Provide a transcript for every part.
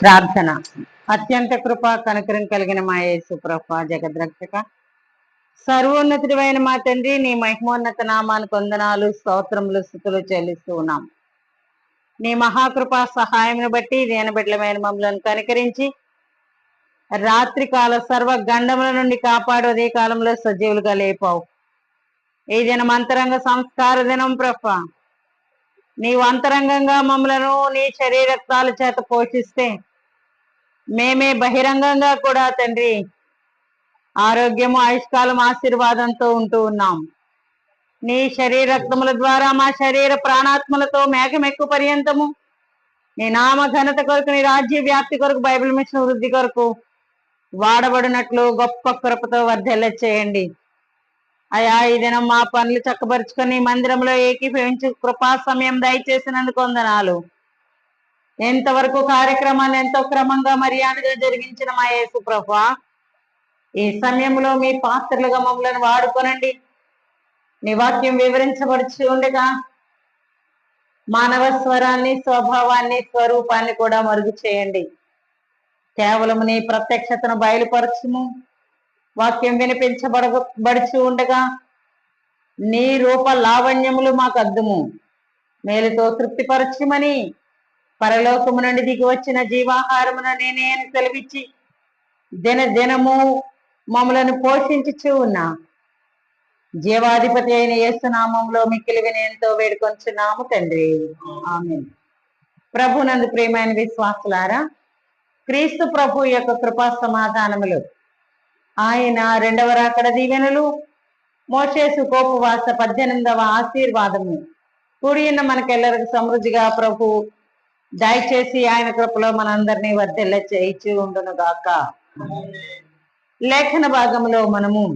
ప్రార్థన. అత్యంత కృప కనికరం కలిగిన మా యేసు ప్రభు జగద్రక్షక, సర్వోన్నతుడైన మా తండ్రి, నీ మహిమోన్నత నామానికి వందనాలు, స్తోత్రములు, స్తుతులు చెల్లిస్తూ ఉన్నాం. నీ మహాకృపా సహాయమును బట్టి దీనబిడ్డలమైన మమ్మల్ని కనికరించి రాత్రికాల సర్వ గండముల నుండి కాపాడు అదే కాలంలో సజీవులుగా లేపావు. ఈ దినం అంతరంగ సంస్కార దినం ప్రభు, నీవు అంతరంగంగా మమ్మలను నీ శరీరక్తాల చేత పోషిస్తే మేమే బహిరంగంగా కూడా తండ్రి ఆరోగ్యము, ఆయుష్కాలం, ఆశీర్వాదంతో ఉంటూ ఉన్నాం. నీ శరీర రక్తముల ద్వారా మా శరీర ప్రాణాత్మలతో మేఘమెక్కు పర్యంతము నీ నామ ఘనత కొరకు, నీ రాజ్య వ్యాప్తి కొరకు, బైబిల్ మిషన్ వృద్ధి కొరకు వాడబడినట్లు గొప్ప కృపతో వర్ధెల్ల చేయండి అయా. ఈ దినం మా పనులు చక్కబరుచుకొని మందిరంలో ఏకీభవించి కృపా సమయం దయచేసినందుకు వందనాలు. ఎంతవరకు కార్యక్రమాన్ని ఎంతో క్రమంగా మర్యాదగా జరిగించిన మా యేసు ప్రభువా, ఈ సమయంలో మీ పాత్రలుగా మమ్మల్ని వాడుకోనండి. నీ వాక్యం వివరించబడుచు ఉండగా మానవ స్వరాన్ని, స్వభావాన్ని, స్వరూపాన్ని కూడా మరుగు చేయండి. కేవలం నీ ప్రత్యక్షతను బయలుపరచుము. వాక్యం వినిపించబడుచు ఉండగా నీ రూప లావణ్యములు మాకు అద్దుము. మేలుతో తృప్తిపరచుమని పరలోకము నుండి దిగి వచ్చిన జీవాహారమున నేనే అని సెలవిచ్చి దినము మమ్మలను పోషించుచూ ఉన్నా జీవాధిపతి అయిన యేసు నామంలో మిక్కిలి వినయంతో వేడుకొంచున్నాము తండ్రి, ఆమేన్. ప్రభునందు ప్రియమైన విశ్వాసులారా, క్రీస్తు ప్రభు యొక్క కృపా సమాధానములు, ఆయన రెండవ రాకడ దీవెనలు, మోషే సుకోపవాస 18వ ఆశీర్వాదము కూడి ఉన్న మనకెల్లరికి సమృద్ధిగా ప్రభు దయచేసి ఆయన కృపలో మనందరినీ వర్ధిల్ల చేయించి ఉండును గాక. లేఖన భాగంలో మనము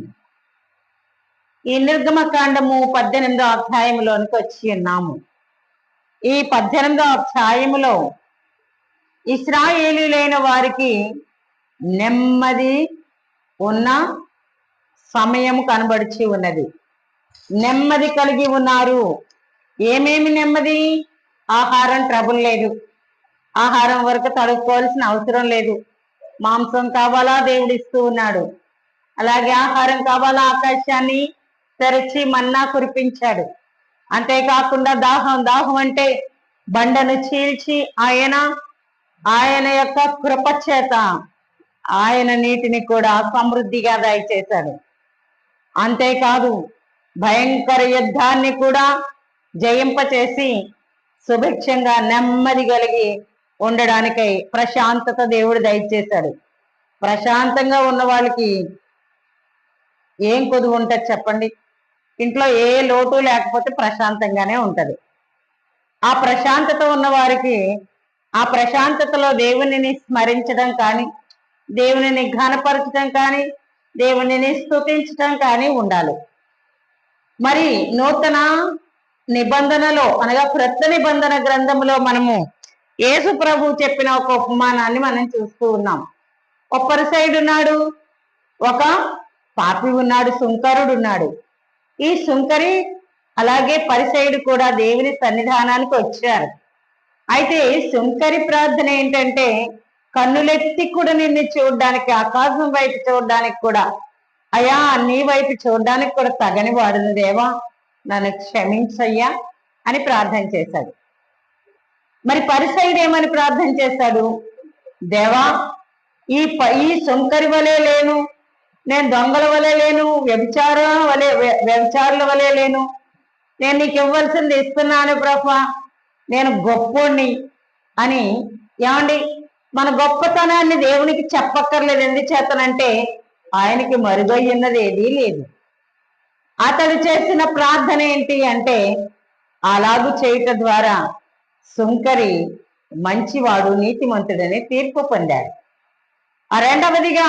ఈ నిర్గమకాండము 18వ అధ్యాయంలోనికి వచ్చి ఉన్నాము. ఈ 18వ అధ్యాయములో ఇశ్రాయేలీలైన వారికి నెమ్మది ఉన్న సమయం కనబడిచి ఉన్నది. నెమ్మది కలిగి ఉన్నారు. ఏమేమి నెమ్మది? ఆహారం ట్రబుల్ లేదు, ఆహారం వరకు తడుక్కోవాల్సిన అవసరం లేదు. మాంసం కావాలా, దేవుడు ఇస్తూ ఉన్నాడు. అలాగే ఆహారం కావాలా, ఆకాశాన్ని తెరచి మన్నా కురిపించాడు. అంతేకాకుండా దాహం అంటే బండను చీల్చి ఆయన యొక్క కృప చేత ఆయన నీటిని కూడా సమృద్ధిగా దయచేశాడు. అంతేకాదు భయంకర యుద్ధాన్ని కూడా జయింపచేసి సుభిక్షంగా నెమ్మది కలిగి ఉండడానికై ప్రశాంతత దేవుడు దయచేశాడు. ప్రశాంతంగా ఉన్న వాళ్ళకి ఏం కొదువు ఉంటుంది చెప్పండి? ఇంట్లో ఏ లోటు లేకపోతే ప్రశాంతంగానే ఉంటది. ఆ ప్రశాంతత ఉన్న వారికి ఆ ప్రశాంతతలో దేవునిని స్మరించడం కానీ, దేవునిని ఘనపరచడం కానీ, దేవునిని స్తుతించడం కానీ ఉండాలి. మరి నూతన నిబంధనలో అనగా క్రొత్త నిబంధన గ్రంథంలో మనము యేసు ప్రభు చెప్పిన ఒక ఉపమానాన్ని మనం చూస్తూ ఉన్నాం. ఒక పరిసయుడు ఉన్నాడు, ఒక పాపి ఉన్నాడు, సుంకరుడు ఉన్నాడు. ఈ సుంకరి అలాగే పరిసయుడు కూడా దేవుని సన్నిధానానికి వచ్చారు. అయితే సుంకరి ప్రార్థన ఏంటంటే, కన్నులెత్తి కూడా నిన్ను చూడడానికి, ఆకాశం వైపు చూడడానికి కూడా, అయ్యా నీ వైపు చూడడానికి కూడా తగని వాడును దేవా, నన్ను క్షమించయ్యా అని ప్రార్థన చేశాడు. మరి పరిసయుడు ఏమని ప్రార్థన చేశాడు? దేవా, ఈ సుంకరి వలె లేను, నేను దొంగల వలె లేను, వ్యభిచారుల వలె లేను, నేను నీకు ఇవ్వాల్సింది ఇస్తున్నాను ప్రభా, నేను గొప్పోడిని అని. ఏమండి, మన గొప్పతనాన్ని దేవునికి చెప్పక్కర్లేదు. ఎందుచేతనంటే ఆయనకి మరుగయ్యున్నది ఏదీ లేదు. అతడు చేసిన ప్రార్థన ఏంటి అంటే, అలాగూ చేయటం ద్వారా సుంకరి మంచివాడు, నీతిమంతుడని తీర్పు పొందాడు. రెండవదిగా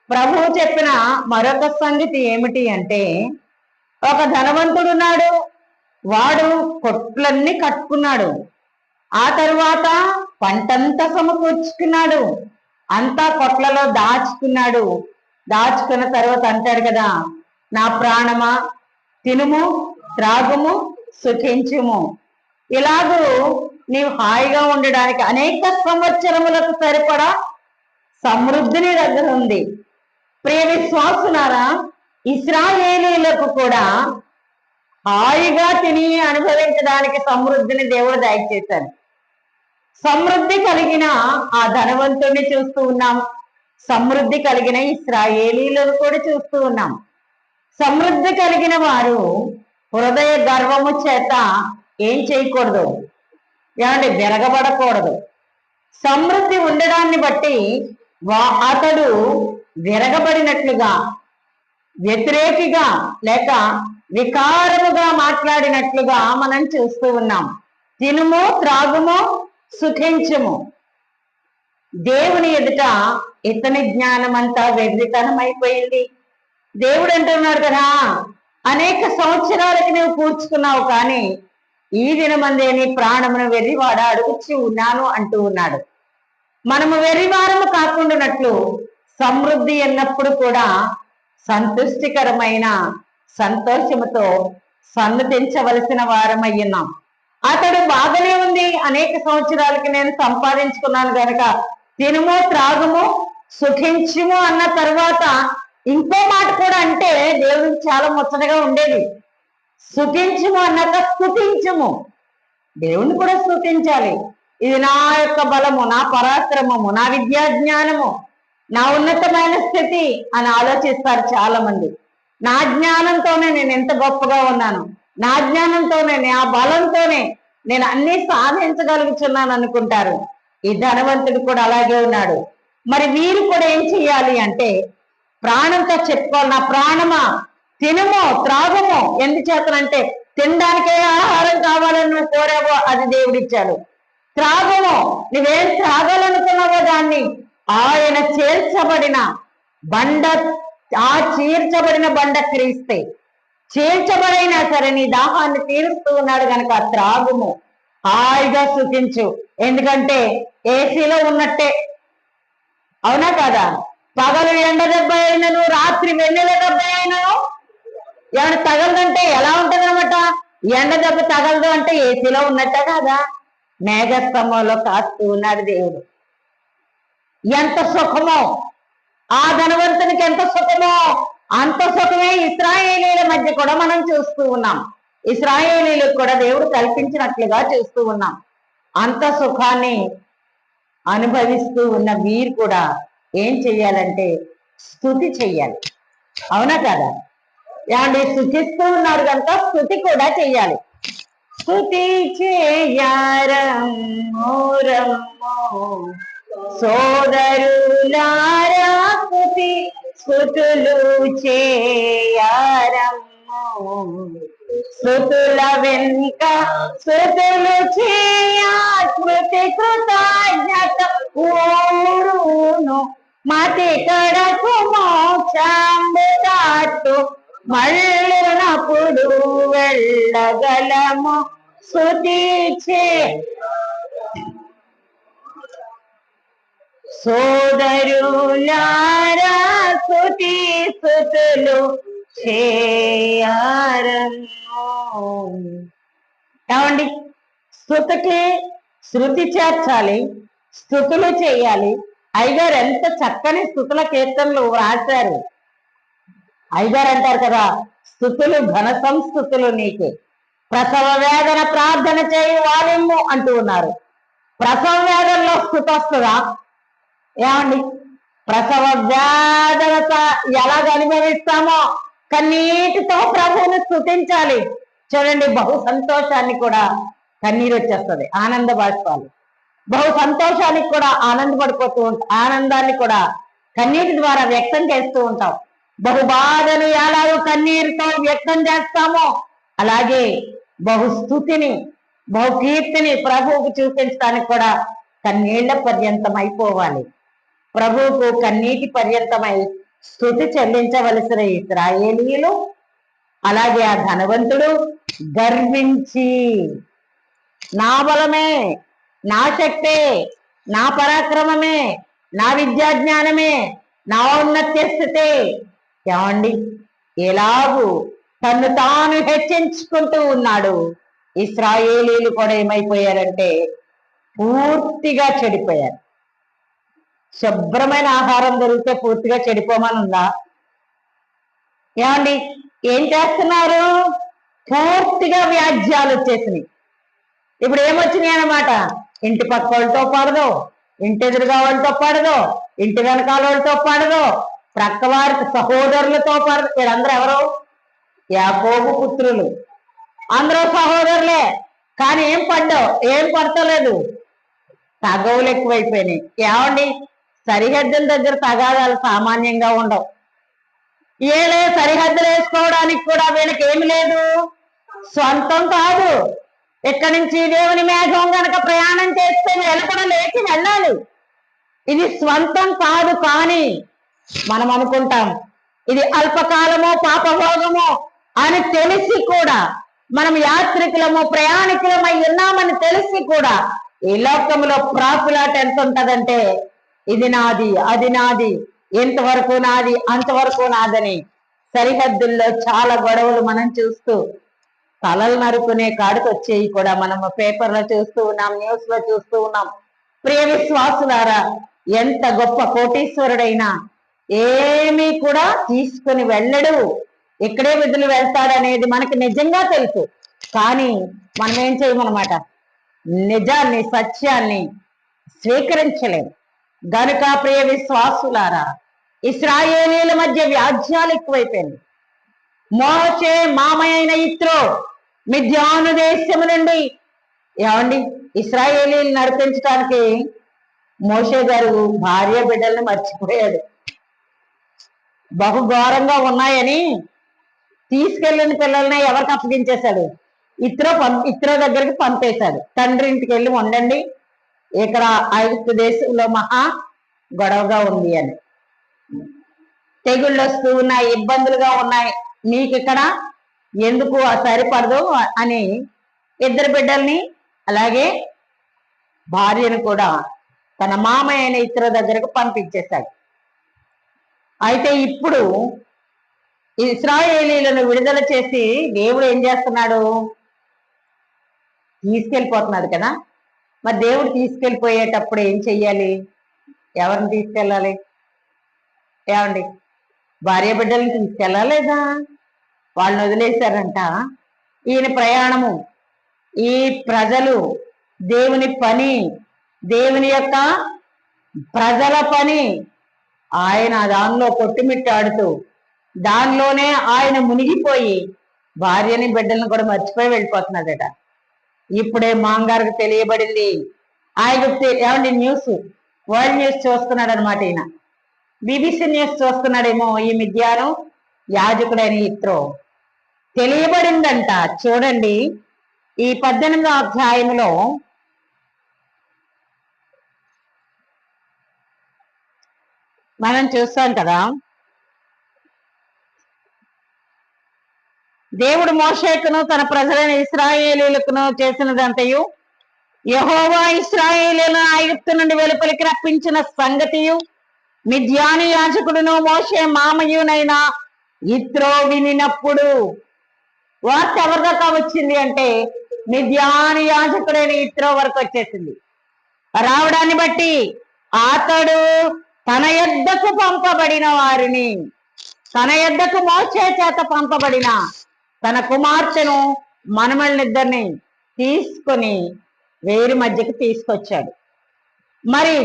ప్రభువు చెప్పిన మరొక సంగతి ఏమిటి అంటే, ఒక ధనవంతుడున్నాడు, వాడు కొట్లన్నీ కట్టుకున్నాడు. ఆ తరువాత పంటంతా సమకూర్చుకున్నాడు, అంతా కొట్లలో దాచుకున్నాడు. దాచుకున్న తర్వాత అంటాడు కదా, నా ప్రాణమా తినుము, త్రాగుము, సుఖించుము. ఇలాగూ నీవు హాయిగా ఉండడానికి అనేక సంవత్సరములకు సరిపడా సమృద్ధిని దగ్గర ఉంది. ప్రియ విశ్వాసులారా, ఇశ్రాయేలీలకు కూడా హాయిగా తిని అనుభవించడానికి సమృద్ధిని దేవుడు దయచేశాడు. సమృద్ధి కలిగిన ఆ ధనవంతుడిని చూస్తూ ఉన్నాం, సమృద్ధి కలిగిన ఇశ్రాయేలీలను కూడా చూస్తూ ఉన్నాం. సమృద్ధి కలిగిన వారు హృదయ గర్వము చేత ఏం చేయకూడదు, ఏమంటే విరగబడకూడదు. సమృద్ధి ఉండడాన్ని బట్టి అతడు విరగబడినట్లుగా, వ్యతిరేకిగా లేక వికారముగా మాట్లాడినట్లుగా మనం చూస్తూ ఉన్నాం. తినుము, త్రాగుము, సుఖించుము. దేవుని ఎదుట ఇతని జ్ఞానం అంతా వెర్రితనం అయిపోయింది. దేవుడు అంటున్నాడు కదా, అనేక సంవత్సరాలకి నువ్వు కూర్చుకున్నావు, కానీ ఈ దినమందే నీ ప్రాణమును వెర్రివాడ అడుగుచి ఉన్నాను అంటూ ఉన్నాడు. మనము వెర్రివారము కాకుండానట్లు సమృద్ధి ఎన్నప్పుడు కూడా సంతుష్టికరమైన సంతోషముతో సన్నతించవలసిన వారమయ్యున్నాం. అతడు బాగానే ఉంది, అనేక సంవత్సరాలకి నేను సంపాదించుకున్నాను గనక తినుము, త్రాగుము, సుఖించుము అన్న తర్వాత ఇంకో మాట కూడా అంటే దేవుడికి చాలా ముచ్చటగా ఉండేది. స్తుతించుము అన్నాక స్తుతించుము, దేవుణ్ణి కూడా స్తుతించాలి. ఇది నా యొక్క బలము, నా పరాక్రమము, నా విద్యా జ్ఞానము, నా ఉన్నతమైన స్థితి అని ఆలోచిస్తారు చాలా మంది. నా జ్ఞానంతోనే నేను ఎంత గొప్పగా ఉన్నాను, నా జ్ఞానంతోనే, నా బలంతోనే నేను అన్ని సాధించగలుగుతున్నాను అనుకుంటారు. ఈ ధనవంతుడు కూడా అలాగే ఉన్నాడు. మరి వీరు కూడా ఏం చెయ్యాలి అంటే ప్రాణంతో చెప్పుకోవాలి, నా ప్రాణమా తినుము, త్రాగము. ఎందుచేతనంటే తినడానికే ఆహారం కావాలని నువ్వు కోరావో అది దేవుడిచ్చాడు. త్రాగము, నువ్వేం త్రాగాలనుకున్నావో దాన్ని ఆయన చేర్చబడిన బండ, ఆ చీర్చబడిన బండ క్రీస్తే. చీల్చబడైనా సరే నీ దాహాన్ని తీరుస్తూ ఉన్నాడు కనుక త్రాగుము, హాయిగా సుఖించు. ఎందుకంటే ఏసీలో ఉన్నట్టే, అవునా కదా? పగలు ఎండ దెబ్బ అయినను, రాత్రి వెన్నెల దెబ్బ అయినను ఏమైనా తగలదంటే ఎలా ఉంటది అనమాట? ఎండ దెబ్బ తగలదు అంటే ఏసీలో ఉన్నట్టే కదా. మేఘస్తంభంలో కాస్తూ ఉన్నాడు దేవుడు. ఎంత సుఖమో, ఆ ధనవంతునికి ఎంత సుఖమో అంత సుఖమే ఇశ్రాయేలీల మధ్య కూడా మనం చూస్తూ ఉన్నాం. ఇశ్రాయేలీలకు కూడా దేవుడు కల్పించినట్లుగా చూస్తూ ఉన్నాం. అంత సుఖాన్ని అనుభవిస్తూ ఉన్న వీరు కూడా ఏం చెయ్యాలంటే స్తుతి చెయ్యాలి, అవునా కదా? ఏమంటే స్తుతిస్తూ ఉన్నారు కనుక స్తుతి కూడా చెయ్యాలి. స్తుతి చేయరమ్మో సోదరులారా, స్తుతులు చేయరమ్మో, స్తుతుల వెనుక స్తుతులు చేయ స్మృతి కృతజ్ఞత ఊరును, మతి కడకు మోక్షంబు దాటు మళ్ళునప్పుడు వెళ్ళగలము. స్తుతి చే సోదరులారా, స్తుతి స్తుతులు చేయరమ్మో. ఏమండి, స్తుతికి శృతి చేర్చాలి, స్తుతులు చేయాలి. అయ్యగారు ఎంత చక్కని స్తుతుల కీర్తనలు రాశారు. అయ్యగారు అంటారు కదా, స్తుతులు ఘన సంస్థుతులు నీకే, ప్రసవ వేదన ప్రార్థన చేయి వాలిమ్ము అంటూ ఉన్నారు. ప్రసవ వేదనలో స్తుతి వస్తుందా? ఏమండి, ప్రసవ వేదన ఎలాగ అనుభవిస్తామో కన్నీటితో ప్రభువుని స్తుతించాలి. చూడండి, బహు సంతోషాన్ని కూడా కన్నీరు వచ్చేస్తుంది, ఆనంద బాష్పాలు. బహు సంతోషానికి కూడా ఆనందపడిపోతూ ఉంటాం, ఆనందాన్ని కూడా కన్నీటి ద్వారా వ్యక్తం చేస్తూ ఉంటాం. బహు బాధను ఎలాగో కన్నీరుతో వ్యక్తం చేస్తామో అలాగే బహుస్థుతిని, బహుకీర్తిని ప్రభువుకు చూపించడానికి కూడా కన్నీళ్ల పర్యంతం అయిపోవాలి. ప్రభువుకు కన్నీటి పర్యంతమై స్తుతి చెల్లించవలసిన ఇశ్రాయేలీయులు, అలాగే ఆ ధనవంతుడు గర్వించి నా బలమే, నా శక్తే, నా పరాక్రమమే, నా విద్యా జ్ఞానమే, నా ఉన్నత స్థితే. ఏమండి, ఎలాగూ తను తాను హెచ్చించుకుంటూ ఉన్నాడు. ఇశ్రాయేలీలు కూడా ఏమైపోయారంటే పూర్తిగా చెడిపోయారు. శుభ్రమైన ఆహారం దొరికితే పూర్తిగా చెడిపోమని ఉందా? ఏమండి, ఏం చేస్తున్నారు? పూర్తిగా వ్యాజ్యాలు వచ్చేసినాయి. ఇప్పుడు ఏమొచ్చినాయి అన్నమాట? ఇంటి పక్క వాళ్ళతో పడదు, ఇంటి ఎదురుగా వాళ్ళతో పడదు, ఇంటి వెనకాల వాళ్ళతో పడదు, ప్రక్క వారి సహోదరులతో పడదు. వీళ్ళందరూ ఎవరు? యాకోబు పుత్రులు. అందరూ సహోదరులే, కానీ ఏం పడతలేదు. తగవులు ఎక్కువైపోయినాయి. ఏమండి, సరిహద్దుల దగ్గర తగాదాలు సామాన్యంగా ఉండవు. ఏలే సరిహద్దులు వేసుకోవడానికి కూడా వీళ్ళకి ఏమి లేదు, సొంతం కాదు. ఇక్కడి నుంచి దేవుని మేఘం కనుక ప్రయాణం చేస్తే వీళ్ళు కూడా లేచి వెళ్ళాలి. ఇది స్వంతం కాదు. కానీ మనం అనుకుంటాం ఇది అల్పకాలమో పాపభోగమో అని తెలిసి కూడా, మనం యాత్రికులము ప్రయాణికులమై ఉన్నామని తెలిసి కూడా ఈ లోకంలో ప్రాకులాట ఎంత ఉంటదంటే, ఇది నాది, అది నాది, ఎంతవరకు నాది, అంతవరకు నాదని సరిహద్దుల్లో చాలా గొడవలు మనం చూస్తూ తలలు నరుకునే కాడికి వచ్చేవి కూడా మనం పేపర్లో చూస్తూ ఉన్నాం, న్యూస్ లో చూస్తూ ఉన్నాం. ప్రియ విశ్వాసులారా, ఎంత గొప్ప కోటీశ్వరుడైనా ఏమీ కూడా తీసుకుని వెళ్ళడు, ఇక్కడే విధులు వెళ్తాడనేది మనకి నిజంగా తెలుసు. కానీ మనం ఏం చేయమన్నమాట? నిజాన్ని, సత్యాన్ని స్వీకరించలేం. గనుక ప్రియ విశ్వాసులారా, ఇశ్రాయేలీల మధ్య వ్యాజ్యాలు ఎక్కువైపోయింది. మోషే మామయ్యైన యిత్రో మిద్యాను దేశము నుండి, ఏమండి, ఇశ్రాయేలీలు నడిపించడానికి మోషే గారు భార్య బిడ్డల్ని మర్చిపోయాడు. బహుఘోరంగా ఉన్నాయని తీసుకెళ్లిన పిల్లల్ని ఎవరికి అప్పగించేశాడు? ఇత్రో దగ్గరికి పంపేశాడు. తండ్రి ఇంటికి వెళ్ళి ఉండండి, ఇక్కడ ఐగుప్తు దేశంలో మహా గొడవగా ఉంది అని. తెగుళ్ళు వస్తూ ఉన్నాయి, ఇబ్బందులుగా ఉన్నాయి, మీకు ఇక్కడ ఎందుకు సరిపడదు అని ఇద్దరు బిడ్డల్ని అలాగే భార్యను కూడా తన మామయ్య అయిన ఇతర దగ్గరకు పంపించేశాడు. అయితే ఇప్పుడు ఇశ్రాయేలీలను విడుదల చేసి దేవుడు ఏం చేస్తున్నాడు? తీసుకెళ్ళిపోతున్నాడు కదా. మరి దేవుడు తీసుకెళ్ళిపోయేటప్పుడు ఏం చెయ్యాలి? ఎవరిని తీసుకెళ్ళాలి? ఏమండి, భార్య బిడ్డల్ని తీసుకెళ్ళాలేదా? వాళ్ళని వదిలేశారంట. ఈయన ప్రయాణము, ఈ ప్రజలు, దేవుని పని, దేవుని యొక్క ప్రజల పని, ఆయన దానిలో కొట్టుమిట్టాడుతూ దానిలోనే ఆయన మునిగిపోయి భార్యని బిడ్డలను కూడా మర్చిపోయి వెళ్ళిపోతున్నాడట. ఇప్పుడే మాంగారికి తెలియబడింది. ఆయన ఏమండి న్యూస్, వరల్డ్ న్యూస్ చూస్తున్నాడు అనమాట. ఈయన బీబీసీ న్యూస్ చూస్తున్నాడేమో. ఈ మిద్యాను యాజకుడైన యిత్రో తెలియబడిందంట. చూడండి, ఈ 18వ అధ్యాయంలో మనం చూస్తాం కదా, దేవుడు మోషేకును తన ప్రజలైన ఇశ్రాయేలీలకును చేసినదంతయు, యెహోవా ఇశ్రాయేలీలను ఐగుప్తు నుండి వెలుపలికి రప్పించిన సంగతియు మిద్యాను యాజకుడును మోషే మామయ్యునైన యిత్రో వినినప్పుడు, వార్త ఎవరి దాకా వచ్చింది అంటే మిద్యాను యాజకుడైన యిత్రో వరకు వచ్చేసింది. రావడాన్ని బట్టి అతడు తన యొద్దకు పంపబడిన వారిని, తన యొద్దకు మోషే చేత పంపబడిన తన కుమార్తెను మనమళ్ళనిద్దరిని తీసుకొని వేరి మధ్యకి తీసుకొచ్చాడు. మరి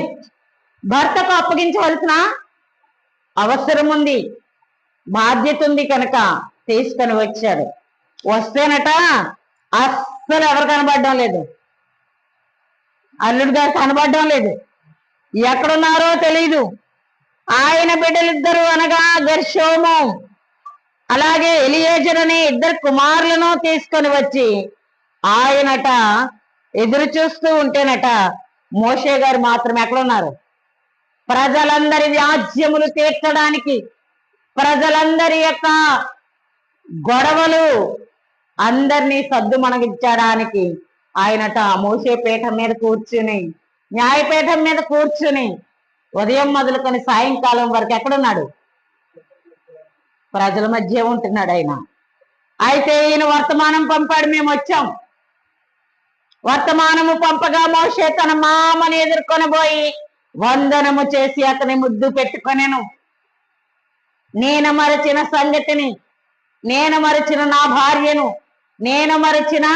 భర్తకు అప్పగించవలసిన అవసరం ఉంది, బాధ్యత ఉంది కనుక తీసుకొని వచ్చాడు. వస్తేనట అస్సలు ఎవరు కనబడడం లేదు, అల్లుడు గారు కనబడడం లేదు, ఎక్కడున్నారో తెలీదు. ఆయన బిడ్డలిద్దరు అనగా గెర్షోము అలాగే ఎలియేజర్ అనే ఇద్దరు కుమారులను తీసుకొని వచ్చి ఆయనట ఎదురు చూస్తూ ఉంటేనట మోషే గారు మాత్రం ఎక్కడున్నారు? ప్రజలందరి వ్యాజ్యములు తీర్చడానికి, ప్రజలందరి యొక్క గొడవలు అందరినీ సద్దుమణగించడానికి ఆయనట మోషే పీఠం మీద కూర్చుని, న్యాయపీఠం మీద కూర్చుని ఉదయం మొదలుకొని సాయంకాలం వరకు ఎక్కడున్నాడు? ప్రజల మధ్య ఉంటున్నాడు ఆయన. అయితే ఈయన వర్తమానం పంపాడు, మేము వచ్చాం. వర్తమానము పంపగా మోషే తన మామను ఎదుర్కొని పోయి వందనము చేసి అతని ముద్దు పెట్టుకొనెను. నేను మరచిన సంగతిని, నేను మరచిన నా భార్యను, నేను మరచిన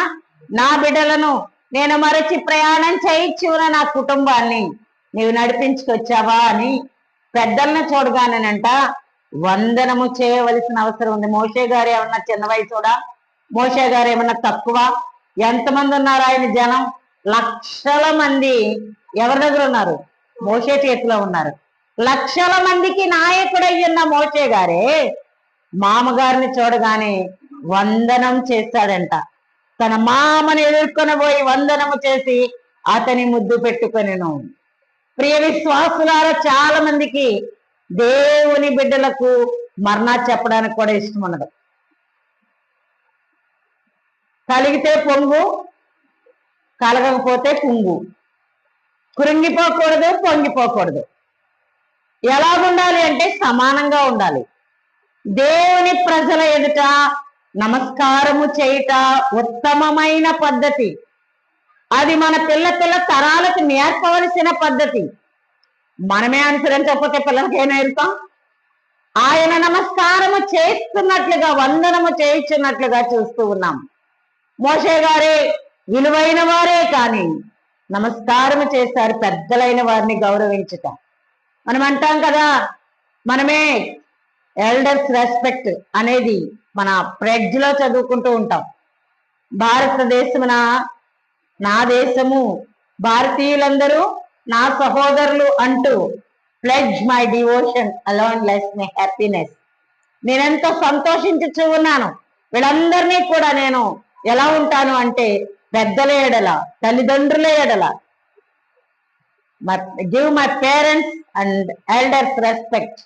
నా బిడ్డలను, నేను మరచి ప్రయాణం చేయించి ఉన్న నా కుటుంబాన్ని నీవు నడిపించుకొచ్చావా అని పెద్దలను చూడగానేనంట వందనము చేయవలసిన అవసరం ఉంది. మోషే గారు ఏమన్నా చిన్న వయసుడా? మోషే గారు ఏమన్నా తక్కువ? ఎంతమంది ఉన్నారు ఆయన జనం? లక్షల మంది ఎవరి దగ్గర ఉన్నారు? మోషే చేతిలో ఉన్నారు. లక్షల మందికి నాయకుడై ఉన్న మోషే గారే మామగారిని చూడగానే వందనం చేశాడంట. తన మామను ఎదుర్కొని పోయి వందనము చేసి అతని ముద్దు పెట్టుకొనెను. ప్రియ విశ్వాసులారా, చాలా మందికి దేవుని బిడ్డలకు మరణా చెప్పడానికి కూడా ఇష్టం ఉండదు. కలిగితే పొంగు, కలగకపోతే కుంగు. కృంగిపోకూడదు, పొంగిపోకూడదు. ఎలాగుండాలి అంటే సమానంగా ఉండాలి. దేవుని ప్రజల ఎదుట నమస్కారము చేయుట ఉత్తమమైన పద్ధతి. అది మన పిల్ల తరాలకు నేర్పవలసిన పద్ధతి. మనమే అనుసరించకపోతే పిల్లలకి ఏం నేర్పుతాం? ఆయన నమస్కారము చేస్తున్నట్లుగా, వందనము చేయించున్నట్లుగా చూస్తూ ఉన్నాం. మోషే గారే విలువైన వారే కానీ నమస్కారము చేశారు, పెద్దలైన వారిని గౌరవించుట. మనం అంటాం కదా, మనమే ఎల్డర్స్ రెస్పెక్ట్ అనేది మన ప్రెడ్జ్ లో చదువుకుంటూ ఉంటాం. భారతదేశమున నా దేశము, భారతీయులందరూ నా సహోదరులు అంటూ pledge my devotion alone less my happiness. నేనెంతో సంతోషించుచూ ఉన్నాను. వీళ్ళందరినీ కూడా నేను ఎలా ఉంటాను అంటే పెద్దల ఎడల, తల్లిదండ్రుల ఎడల, give my parents and elders respect.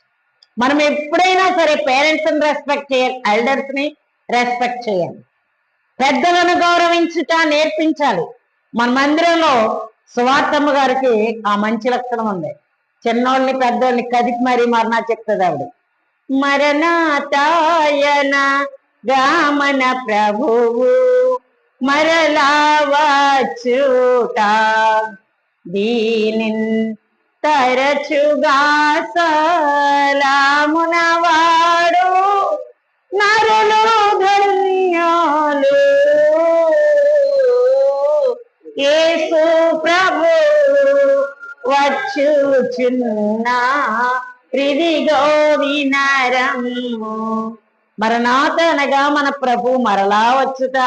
మనం ఎప్పుడైనా సరే పేరెంట్స్ ని రెస్పెక్ట్ చేయాలి, ఎల్డర్స్ ని రెస్పెక్ట్ చేయాలి, పెద్దలను గౌరవించుట నేర్పించాలి. మన మందిరంలో సువార్తమ్మ గారికి ఆ మంచి లక్షణం ఉంది. చిన్నోళ్ళని పెద్దోళ్ళని కదిపి మరీ మరణా చెప్తుంది ఆవిడ. మరణాతాయన రామన ప్రభువు మరలా వచ్చుట దీనిన్ తరచుగా సలామున వాడు నరులు ధన్యాలు. యేసు ప్రభు వచ్చుచున్నా ప్రిదిగో వినరము. మరణాత అనగా మన ప్రభు మరలా వచ్చుట.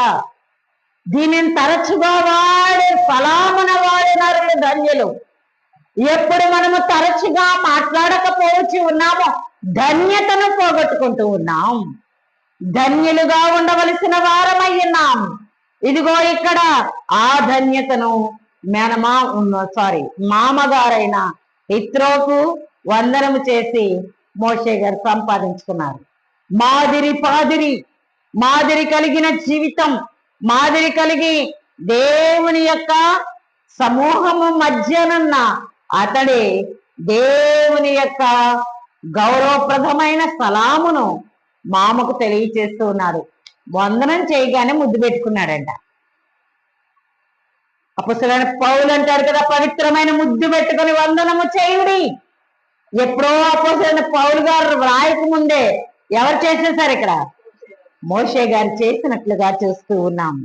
దీనిని తరచుగా వాడే సలామున వాడే నరులు ధన్యులు. ఎప్పుడు మనము తరచుగా మాట్లాడకపోవచ్చు ఉన్నామో ధన్యతను పోగొట్టుకుంటూ ఉన్నాం. ధన్యులుగా ఉండవలసిన వారమై ఉన్నాం. ఇదిగో ఇక్కడ ఆ ధన్యతను మామగారైన ఇత్రోకు వందనము చేసి మోషే గారు సంపాదించుకున్నారు. మాదిరి కలిగిన జీవితం, మాదిరి కలిగి దేవుని యొక్క సమూహము మధ్యనున్న అతడే దేవుని యొక్క గౌరవప్రదమైన సలామును మామకు తెలియచేస్తూ ఉన్నాడు. వందనం చేయగానే ముద్దు పెట్టుకున్నాడంట. అపొస్తలుడైన పౌలు అంటాడు కదా, పవిత్రమైన ముద్దు పెట్టుకుని వందనము చేయుడి. ఎప్పుడో అపొస్తలుడైన పౌలు గారు రాయక ముందే ఎవరు చేసేసారు? ఇక్కడ మోషే గారు చేసినట్లుగా చూస్తూ ఉన్నాం.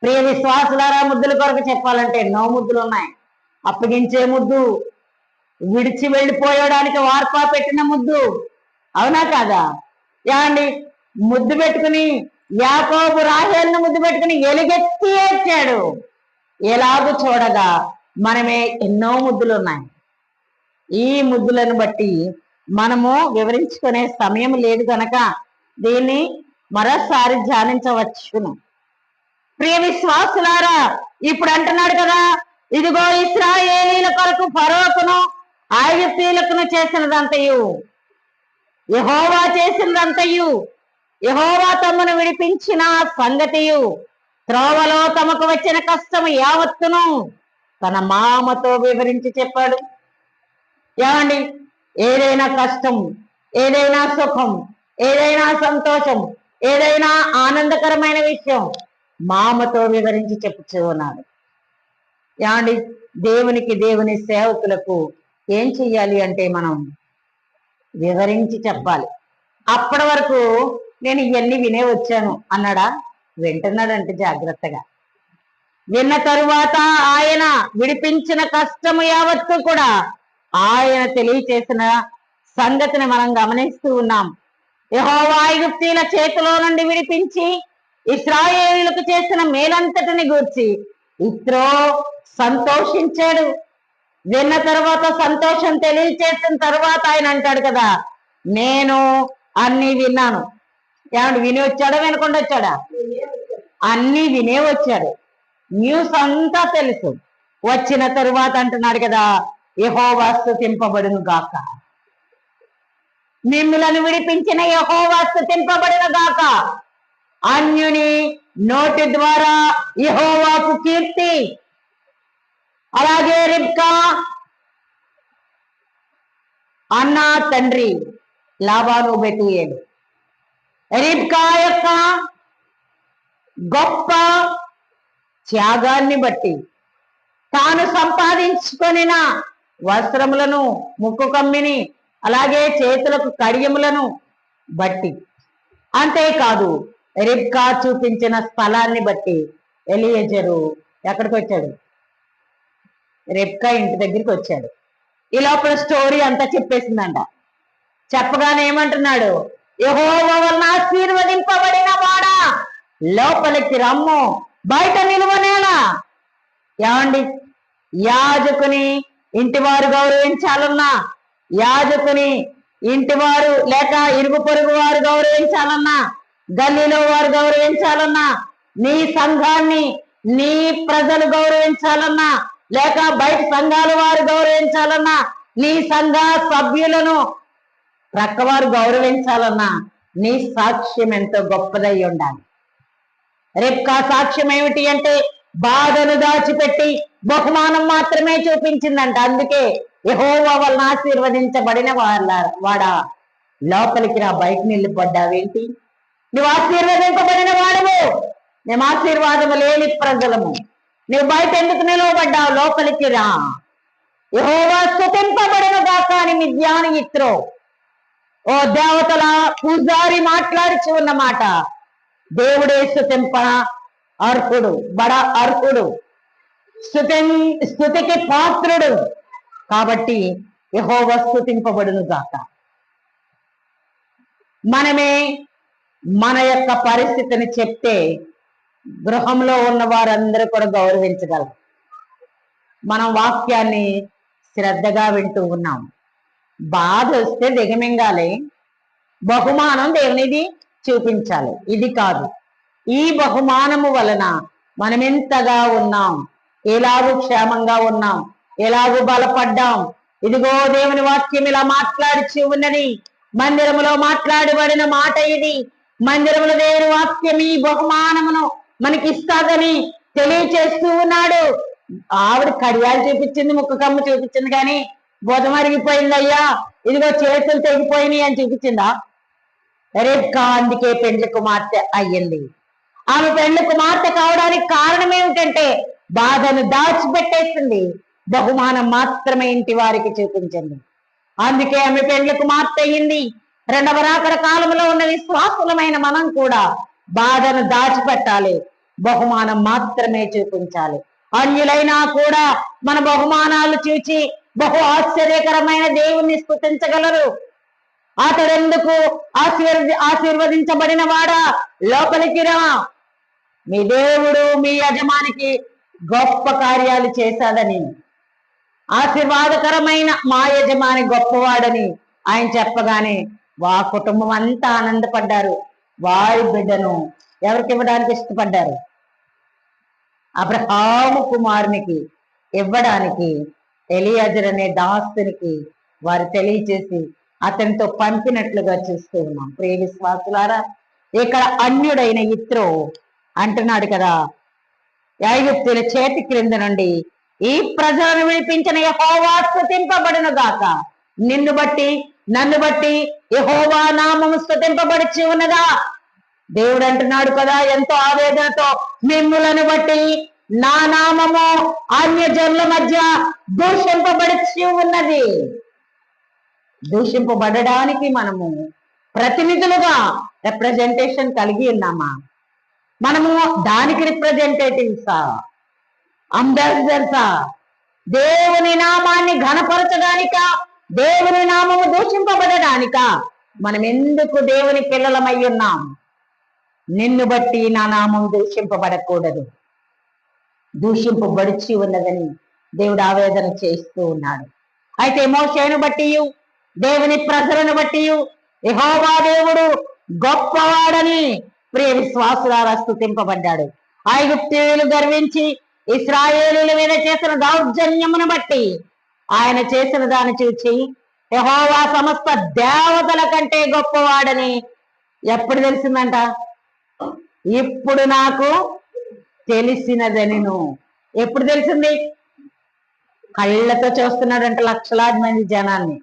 ప్రియ విశ్వాసులారా, ముద్దుల కొరకు చెప్పాలంటే ఎన్నో ముద్దులు ఉన్నాయి. అప్పగించే ముద్దు, విడిచి వెళ్ళిపోయడానికి వార్పా పెట్టిన ముద్దు, అవునా కాదా? ఏమండి, ముద్దు పెట్టుకుని యాకోబు రాహేలును ముద్దు పెట్టుకుని ఎలుగెత్తి ఏడ్చాడు. ఎలాగూ చూడగా మనమే ఎన్నో ముద్దులు ఉన్నాయి. ఈ ముద్దులను బట్టి మనము వివరించుకునే సమయం లేదు కనుక దీన్ని మరోసారి ధ్యానించవచ్చును. ప్రియ విశ్వాసులారా, ఇప్పుడు అంటున్నాడు కదా, ఇదిగో ఇశ్రాయేలీల కొరకు ఫరోకును ఐగుప్తీయులకును చేసినదంతయు యెహోవా చేసినదంతయు, యెహోవా తమను విడిపించిన సంగతియు, త్రోవలో తమకు వచ్చిన కష్టము యావత్తును తన మామతో వివరించి చెప్పాడు. ఏమండి, ఏదైనా కష్టం, ఏదైనా సుఖం, ఏదైనా సంతోషం, ఏదైనా ఆనందకరమైన విషయం మామతో వివరించి చెప్పుచూ ఉన్నాడు. ఏమండి, దేవుని సేవకులకు ఏం చెయ్యాలి అంటే మనం వివరించి చెప్పాలి. అప్పటి వరకు నేను ఇవన్నీ వినే వచ్చాను అన్నాడా? వింటున్నాడంటే జాగ్రత్తగా. విన్న తరువాత ఆయన విడిపించిన కష్టము యావత్తు కూడా ఆయన తెలియచేసిన సంగతిని మనం గమనిస్తూ ఉన్నాం. యెహోవా ఐగుప్తీయుల చేతిలో నుండి విడిపించి ఇశ్రాయేలులకు చేసిన మేలంతటిని గూర్చి ఇత్రో సంతోషించాడు. విన్న తర్వాత సంతోషం తెలియచేసిన తర్వాత ఆయన అంటాడు కదా, నేను అన్ని విన్నాను. ఏమంటే విని వచ్చాడా, వినకుండా వచ్చాడా? అన్ని వినే వచ్చాడు. న్యూస్ అంతా తెలుసు. వచ్చిన తరువాత అంటున్నాడు కదా, యెహోవా స్తుతింపబడును గాక, మిమ్ములను విడిపించిన యెహోవా స్తుతింపబడును గాక, అన్యుని నోటి ద్వారా యెహోవాకు కీర్తి. అలాగే రిబ్కా అన్న తండ్రి లాబాను బెతూయేలు రిబ్కా యొక్క గొప్ప త్యాగాన్ని బట్టి, తాను సంపాదించుకొనిన వస్త్రములను, ముక్కు కమ్మిని, అలాగే చేతులకు కడియములను బట్టి, అంతేకాదు రిబ్కా చూపించిన స్థలాన్ని బట్టి ఎలియెజరు ఎక్కడికి వచ్చాడు? రిబ్కా ఇంటి దగ్గరికి వచ్చాడు. ఈ లోపల స్టోరీ అంతా చెప్పేసిందంట. చెప్పగానే ఏమంటున్నాడు? యెహోవా వలన ఆశీర్వదింపబడిన వాడా, లోపలికి రమ్ము, బయట నిలువనేలా. ఏమండి, యాజకుని ఇంటివారు గౌరవించాలన్నా, యాజకుని ఇంటివారు లేక ఇరుగు పొరుగు వారు గౌరవించాలన్నా, గల్లీలో వారు గౌరవించాలన్నా, నీ సంఘాన్ని నీ ప్రజలు గౌరవించాలన్నా, లేక బయట సంఘాల వారు గౌరవించాలన్నా, నీ సంఘ సభ్యులను ప్రక్కవారు గౌరవించాలన్నా, నీ సాక్ష్యం ఎంతో గొప్పదై ఉండాలి. రిబ్కా సాక్ష్యం ఏమిటి అంటే బాధను దాచిపెట్టి బహుమానం మాత్రమే చూపించిందంట. అందుకే యెహోవా వలన ఆశీర్వదించబడిన వాడా, లోపలికి రా, బయట నిలబడ్డావేంటి? నువ్వు ఆశీర్వదింపబడిన వాడవు, మేము ఆశీర్వాదము లేని ప్రజలము. నువ్వు బయట ఎందుకు నిలవబడ్డావు? లోపలికి రా. యెహోవా స్తుతింపబడిన గాక అని మిద్యాను ఇత్రో, ఓ దేవతల పూజారి మాట్లాడుచు ఉన్నమాట. దేవుడే స్తుతింప అర్హుడు, బడా అర్హుడు, స్తుతికి పాత్రుడు. కాబట్టి యెహోవా స్తుతింపబడును గాక. మనమే మన యొక్క పరిస్థితిని చెప్తే గృహంలో ఉన్న వారందరూ కూడా గౌరవించగలరు. మనం వాక్యాన్ని శ్రద్ధగా వింటూ ఉన్నాం. బాధ వస్తే దిగమింగాలి, బహుమానం దేవునిది చూపించాలి. ఇది కాదు. ఈ బహుమానము వలన మనం ఎంతగా ఉన్నాం, ఎలాగూ క్షేమంగా ఉన్నాం, ఎలాగూ బలపడ్డాం. ఇదిగో దేవుని వాక్యం ఇలా మాట్లాడిచి ఉన్నది. మందిరములో మాట్లాడబడిన మాట ఇది. మందిరములో దేవుని వాక్యం ఈ బహుమానమును మనకి ఇస్తాదని తెలియచేస్తూ ఉన్నాడు. ఆవిడ కడియాలు చూపించింది, ముక్కు కమ్ము చూపించింది, కానీ బొదమరిగిపోయిందయ్యా, ఇదిగో చేతులు తెగిపోయినాయి అని చూపించిందా? రిబ్కా అందుకే పెండ్లి కుమార్తె అయ్యింది. ఆమె పెండ్లి కుమార్తె కావడానికి కారణం ఏమిటంటే బాధను దాచిపెట్టేసింది, బహుమానం మాత్రమే ఇంటి వారికి చూపించింది. అందుకే ఆమె పెండ్లి కుమార్తె అయ్యింది. రెండవ రాకడ కాలంలో ఉన్న విశ్వాసులమైన మనం కూడా బాధను దాచిపెట్టాలి, బహుమానం మాత్రమే చూపించాలి. అన్యులైనా కూడా మన బహుమానాలు చూచి బహు ఆశ్చర్యకరమైన దేవుణ్ణి స్తుతించగలరు. అతడెందుకు ఆశీర్వదించబడిన వాడా, లోపలికి రా, మీ దేవుడు మీ యజమానికి గొప్ప కార్యాలు చేశాడని, ఆశీర్వాదకరమైన మా యజమాని గొప్పవాడని ఆయన చెప్పగానే వా కుటుంబం అంతా ఆనందపడ్డారు. వారి బిడ్డను ఎవరికి ఇవ్వడానికి ఇష్టపడ్డారు? అబ్రహాము కుమారునికి ఇవ్వడానికి ఎలియాజరు అనే దాసునికి వారు తెలియచేసి అతనితో పంపినట్లుగా చూస్తూ ఉన్నాం. ప్రియ విశ్వాసులారా, ఇక్కడ అన్యుడైన ఇత్రో అంటున్నాడు కదా, ఐగుప్తుల చేతి క్రింద నుండి ఈ ప్రజలను విడిపించిన యెహోవా స్తుతింపబడును గాక. నిన్ను బట్టి నన్ను బట్టి యెహోవా నామము స్తుతింపబడుచు ఉన్నదా? దేవుడు అంటున్నాడు కదా ఎంతో ఆవేదనతో, మిమ్ములను బట్టి నా నామము అన్యజనుల మధ్య దూషింపబడి ఉన్నది. దూషింపబడడానికి మనము ప్రతినిధులుగా రిప్రజెంటేషన్ కలిగి ఉన్నామా? మనము దానికి రిప్రజెంటేటివ్సా, అంబాసిడర్సా? దేవుని నామాన్ని ఘనపరచడానిక, దేవుని నామము దూషింపబడడానిక? మనం ఎందుకు దేవుని పిల్లలమై ఉన్నాం? నిన్ను బట్టి నా నామం దూషింపబడకూడదు, దూషింపబడిచి ఉన్నదని దేవుడు ఆవేదన చేస్తూ ఉన్నాడు. అయితే మోషేను బట్టి, దేవుని ప్రజలను బట్టి యెహోవా దేవుడు గొప్పవాడని ప్రియ విశ్వాసులారా స్తుతింపబడ్డాడు. ఐగుప్తీయులు గర్వించి ఇశ్రాయేలీయుల మీద చేసిన దౌర్జన్యమును బట్టి ఆయన చేసిన దాన్ని చూచి యెహోవా సమస్త దేవతల కంటే గొప్పవాడని ఎప్పుడు తెలిసిందంట? ఇప్పుడు నాకు తెలిసినదనిను. ఎప్పుడు తెలిసింది? కళ్ళతో చూస్తున్నాడంట లక్షలాది మంది జనాన్ని.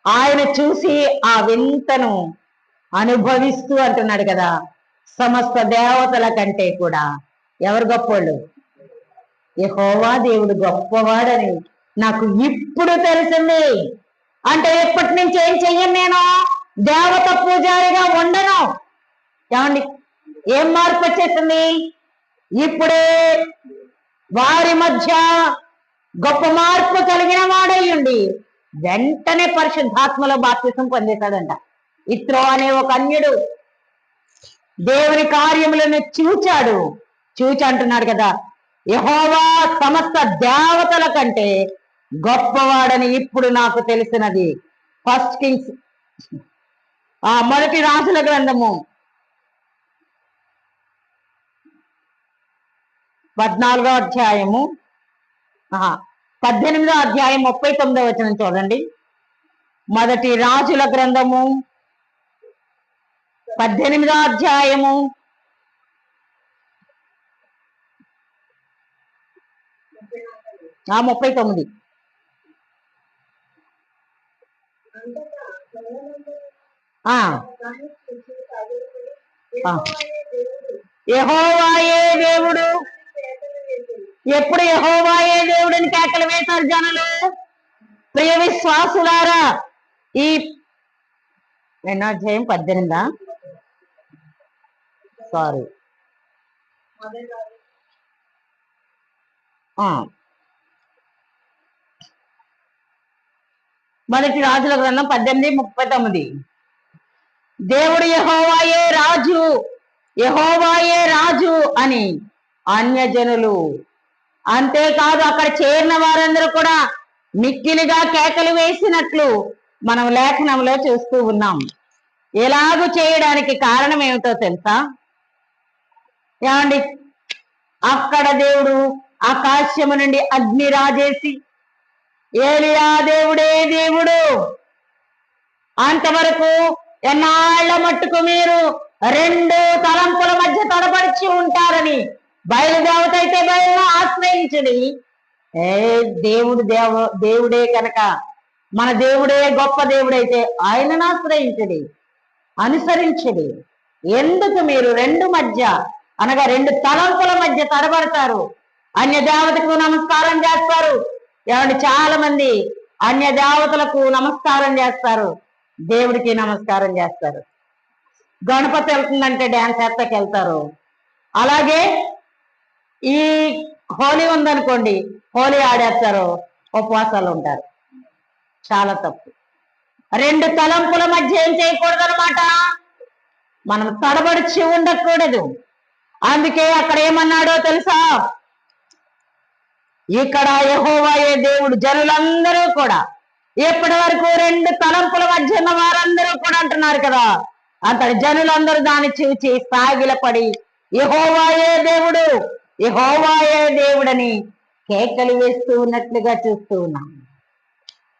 ఆయన చూసి ఆ వింతను అనుభవిస్తూ అంటున్నాడు కదా, సమస్త దేవతల కంటే కూడా ఎవరు గొప్పవాళ్ళు? యెహోవా దేవుడు గొప్పవాడని నాకు ఇప్పుడు తెలిసింది. అంటే ఎప్పటి నుంచి ఏం చెయ్యను, నేను దేవత పూజారిగా ఉండను. ఏమండి, ఏం మార్పు వచ్చేసింది? ఇప్పుడే వారి మధ్య గొప్ప మార్పు కలిగిన వాడయ్యుండి వెంటనే పరిశుద్ధాత్మలో బాప్తిసం పొందేశాడంట. ఇత్రో అనే ఒక అన్యుడు దేవుని కార్యములను చూచాడు. చూచి అంటున్నాడు కదా, యెహోవా సమస్త దేవతల కంటే గొప్పవాడని ఇప్పుడు నాకు తెలిసినది. ఫస్ట్ కింగ్స్ మొదటి రాజుల గ్రంథము 14వ అధ్యాయము 18వ అధ్యాయం 39వ వచనం చూడండి. మొదటి రాజుల గ్రంథము 18వ అధ్యాయము 39. యెహోవాయే దేవుడు. ఎప్పుడు యెహోవాయే దేవుడిని కేకలు వేశారు జనులు? ప్రియ విశ్వాసులారా, ఈ అధ్యాయం 18 సారీ మొదటి రాజుల గ్రంథం 18:39. దేవుడు యెహోవాయే రాజు, యెహోవాయే రాజు అని అన్యజనులు, అంతేకాదు అక్కడ చేరిన వారందరూ కూడా మిక్కిలిగా కేకలు వేసినట్లు మనం లేఖనంలో చూస్తూ ఉన్నాం. ఎలాగూ చేయడానికి కారణం ఏమిటో తెలుసా? ఏమండి, అక్కడ దేవుడు ఆకాశము నుండి అగ్ని రాజేసి, ఏలియా దేవుడే దేవుడు, అంతవరకు ఎన్నాళ్ల మట్టుకు మీరు రెండు తలంపుల మధ్య తడబడిచి ఉంటారని, బయలుదేవత అయితే బయలును ఆశ్రయించడి. దేవుడు దేవుడే కనుక, మన దేవుడే గొప్ప దేవుడైతే ఆయనను ఆశ్రయించడి, అనుసరించడి. ఎందుకు మీరు రెండు మధ్య అనగా రెండు తలంపుల మధ్య తడబడతారు? అన్య దేవతకు నమస్కారం చేస్తారు. ఏమంటే చాలా మంది అన్య దేవతలకు నమస్కారం చేస్తారు, దేవుడికి నమస్కారం చేస్తారు. గణపతి వెళ్తుందంటే డ్యాన్స్ ఎత్తకి వెళ్తారు. అలాగే ఈ హోలీ ఉందనుకోండి, హోలీ ఆడేస్తారు, ఉపవాసాలు ఉంటారు. చాలా తప్పు. రెండు తలంపుల మధ్య ఏం చేయకూడదు అనమాట, మనం తడబడిచి ఉండకూడదు. అందుకే అక్కడ ఏమన్నాడో తెలుసా? ఇక్కడ యెహోవాయే దేవుడు, జనులందరూ కూడా ఇప్పటి వరకు రెండు తలంపుల మధ్య ఉన్న వారందరూ కూడా అంటున్నారు కదా, అతడి జనులందరూ దాన్ని చూచి సాగిలపడి యెహోవాయే దేవుడు, యెహోవాయే దేవుడని కేకలు వేస్తూ ఉన్నట్లుగా చూస్తూ ఉన్నాం.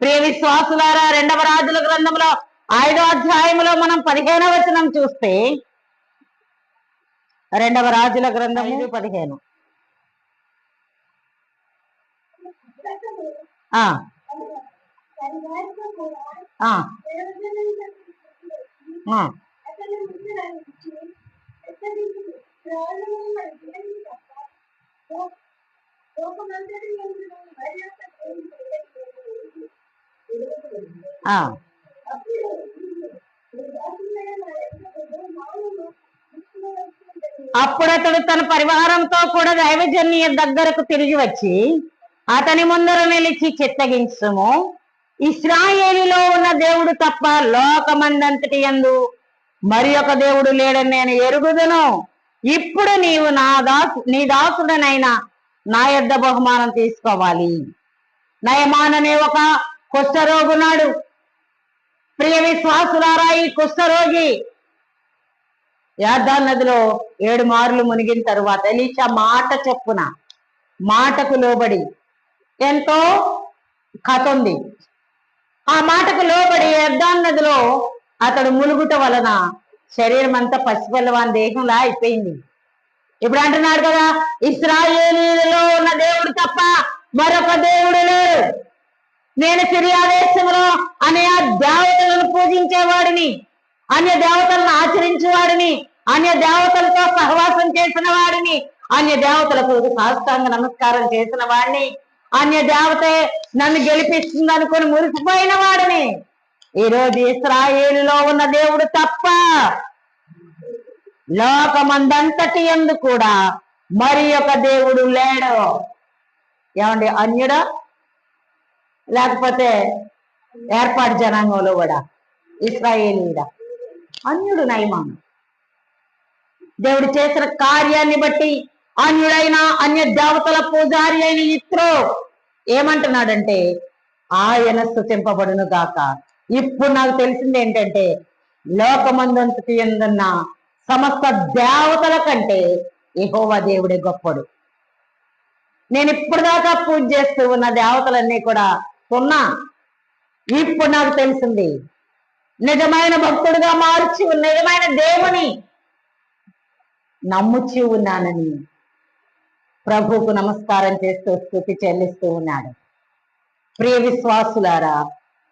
ప్రియ విశ్వాసులారా, 2వ రాజుల గ్రంథంలో 5వ అధ్యాయంలో మనం 15వ వచనం చూస్తే, 2వ రాజుల గ్రంథము 15. అప్పుడు అతడు తన పరివారంతో కూడా దైవజన్య దగ్గరకు తిరిగి వచ్చి అతని ముందర నిలిచి చిత్తగించుము, ఇశ్రాయేలులో ఉన్న దేవుడు తప్ప లోకమందంతటి యందు మరి ఒక దేవుడు లేడని నేను ఎరుగుదును. ఇప్పుడు నీవు నీ దాసుడనైనా నా యొద్ద బహుమానం తీసుకోవాలి. నయమాననే ఒక కుష్ఠరోగున్నాడు. ప్రియ విశ్వాసులారా, ఈ కుష్ఠరోగి యార్దాను నదిలో 7 మార్లు మునిగిన తరువాత ఎలీషా మాట చెప్పున మాటకు లోబడి, ఎంతో కథ ఉంది, ఆ మాటకు లోబడి యార్దాను నదిలో అతడు ములుగుట వలన శరీరం అంతా పసిపిల్లవాని దేహంలా అయిపోయింది. ఇప్పుడు అంటున్నాడు కదా, ఇశ్రాయేలీయులలో ఉన్న దేవుడు తప్ప మరొక దేవుడు లేడు. నేను సిరియా దేశంలో అనే దేవతలను పూజించేవాడిని, అన్య దేవతలను ఆచరించేవాడిని, అన్య దేవతలతో సహవాసం చేసిన వాడిని, అన్య దేవతలకు సాష్టాంగ నమస్కారం చేసిన వాడిని, అన్య దేవతే నన్ను గెలిపిస్తుంది అనుకుని మురిసిపోయిన వాడిని. ఈరోజు ఇశ్రాయేలులో ఉన్న దేవుడు తప్ప లోకమందంతటి యందు కూడా మరి ఒక దేవుడు లేడు. ఏమండి, అన్యుడా లేకపోతే ఏర్పాటు జనాంగంలో కూడా ఇశ్రాయేలీయుడా? అన్యుడు నయమాను. దేవుడు చేసిన కార్యాన్ని బట్టి అన్యుడైన అన్య దేవతల పూజారి అయిన ఇత్రో ఏమంటున్నాడంటే, ఆయన స్తుతింపబడును గాక. ఇప్పుడు నాకు తెలిసింది ఏంటంటే, లోకమందంతటి యందున్న సమస్త దేవతల కంటే యెహోవా దేవుడే గొప్పడు. నేను ఇప్పుడు దాకా పూజ చేస్తూ ఉన్న దేవతలన్నీ కూడా సున్నా. ఇప్పుడు నాకు తెలిసింది, నిజమైన భక్తుడిగా మార్చి నిజమైన దేవుని నమ్ముచి ఉన్నానని ప్రభువుకు నమస్కారం చేస్తూ స్తుతి చెల్లిస్తూ ఉన్నాడు. ప్రియ విశ్వాసులారా,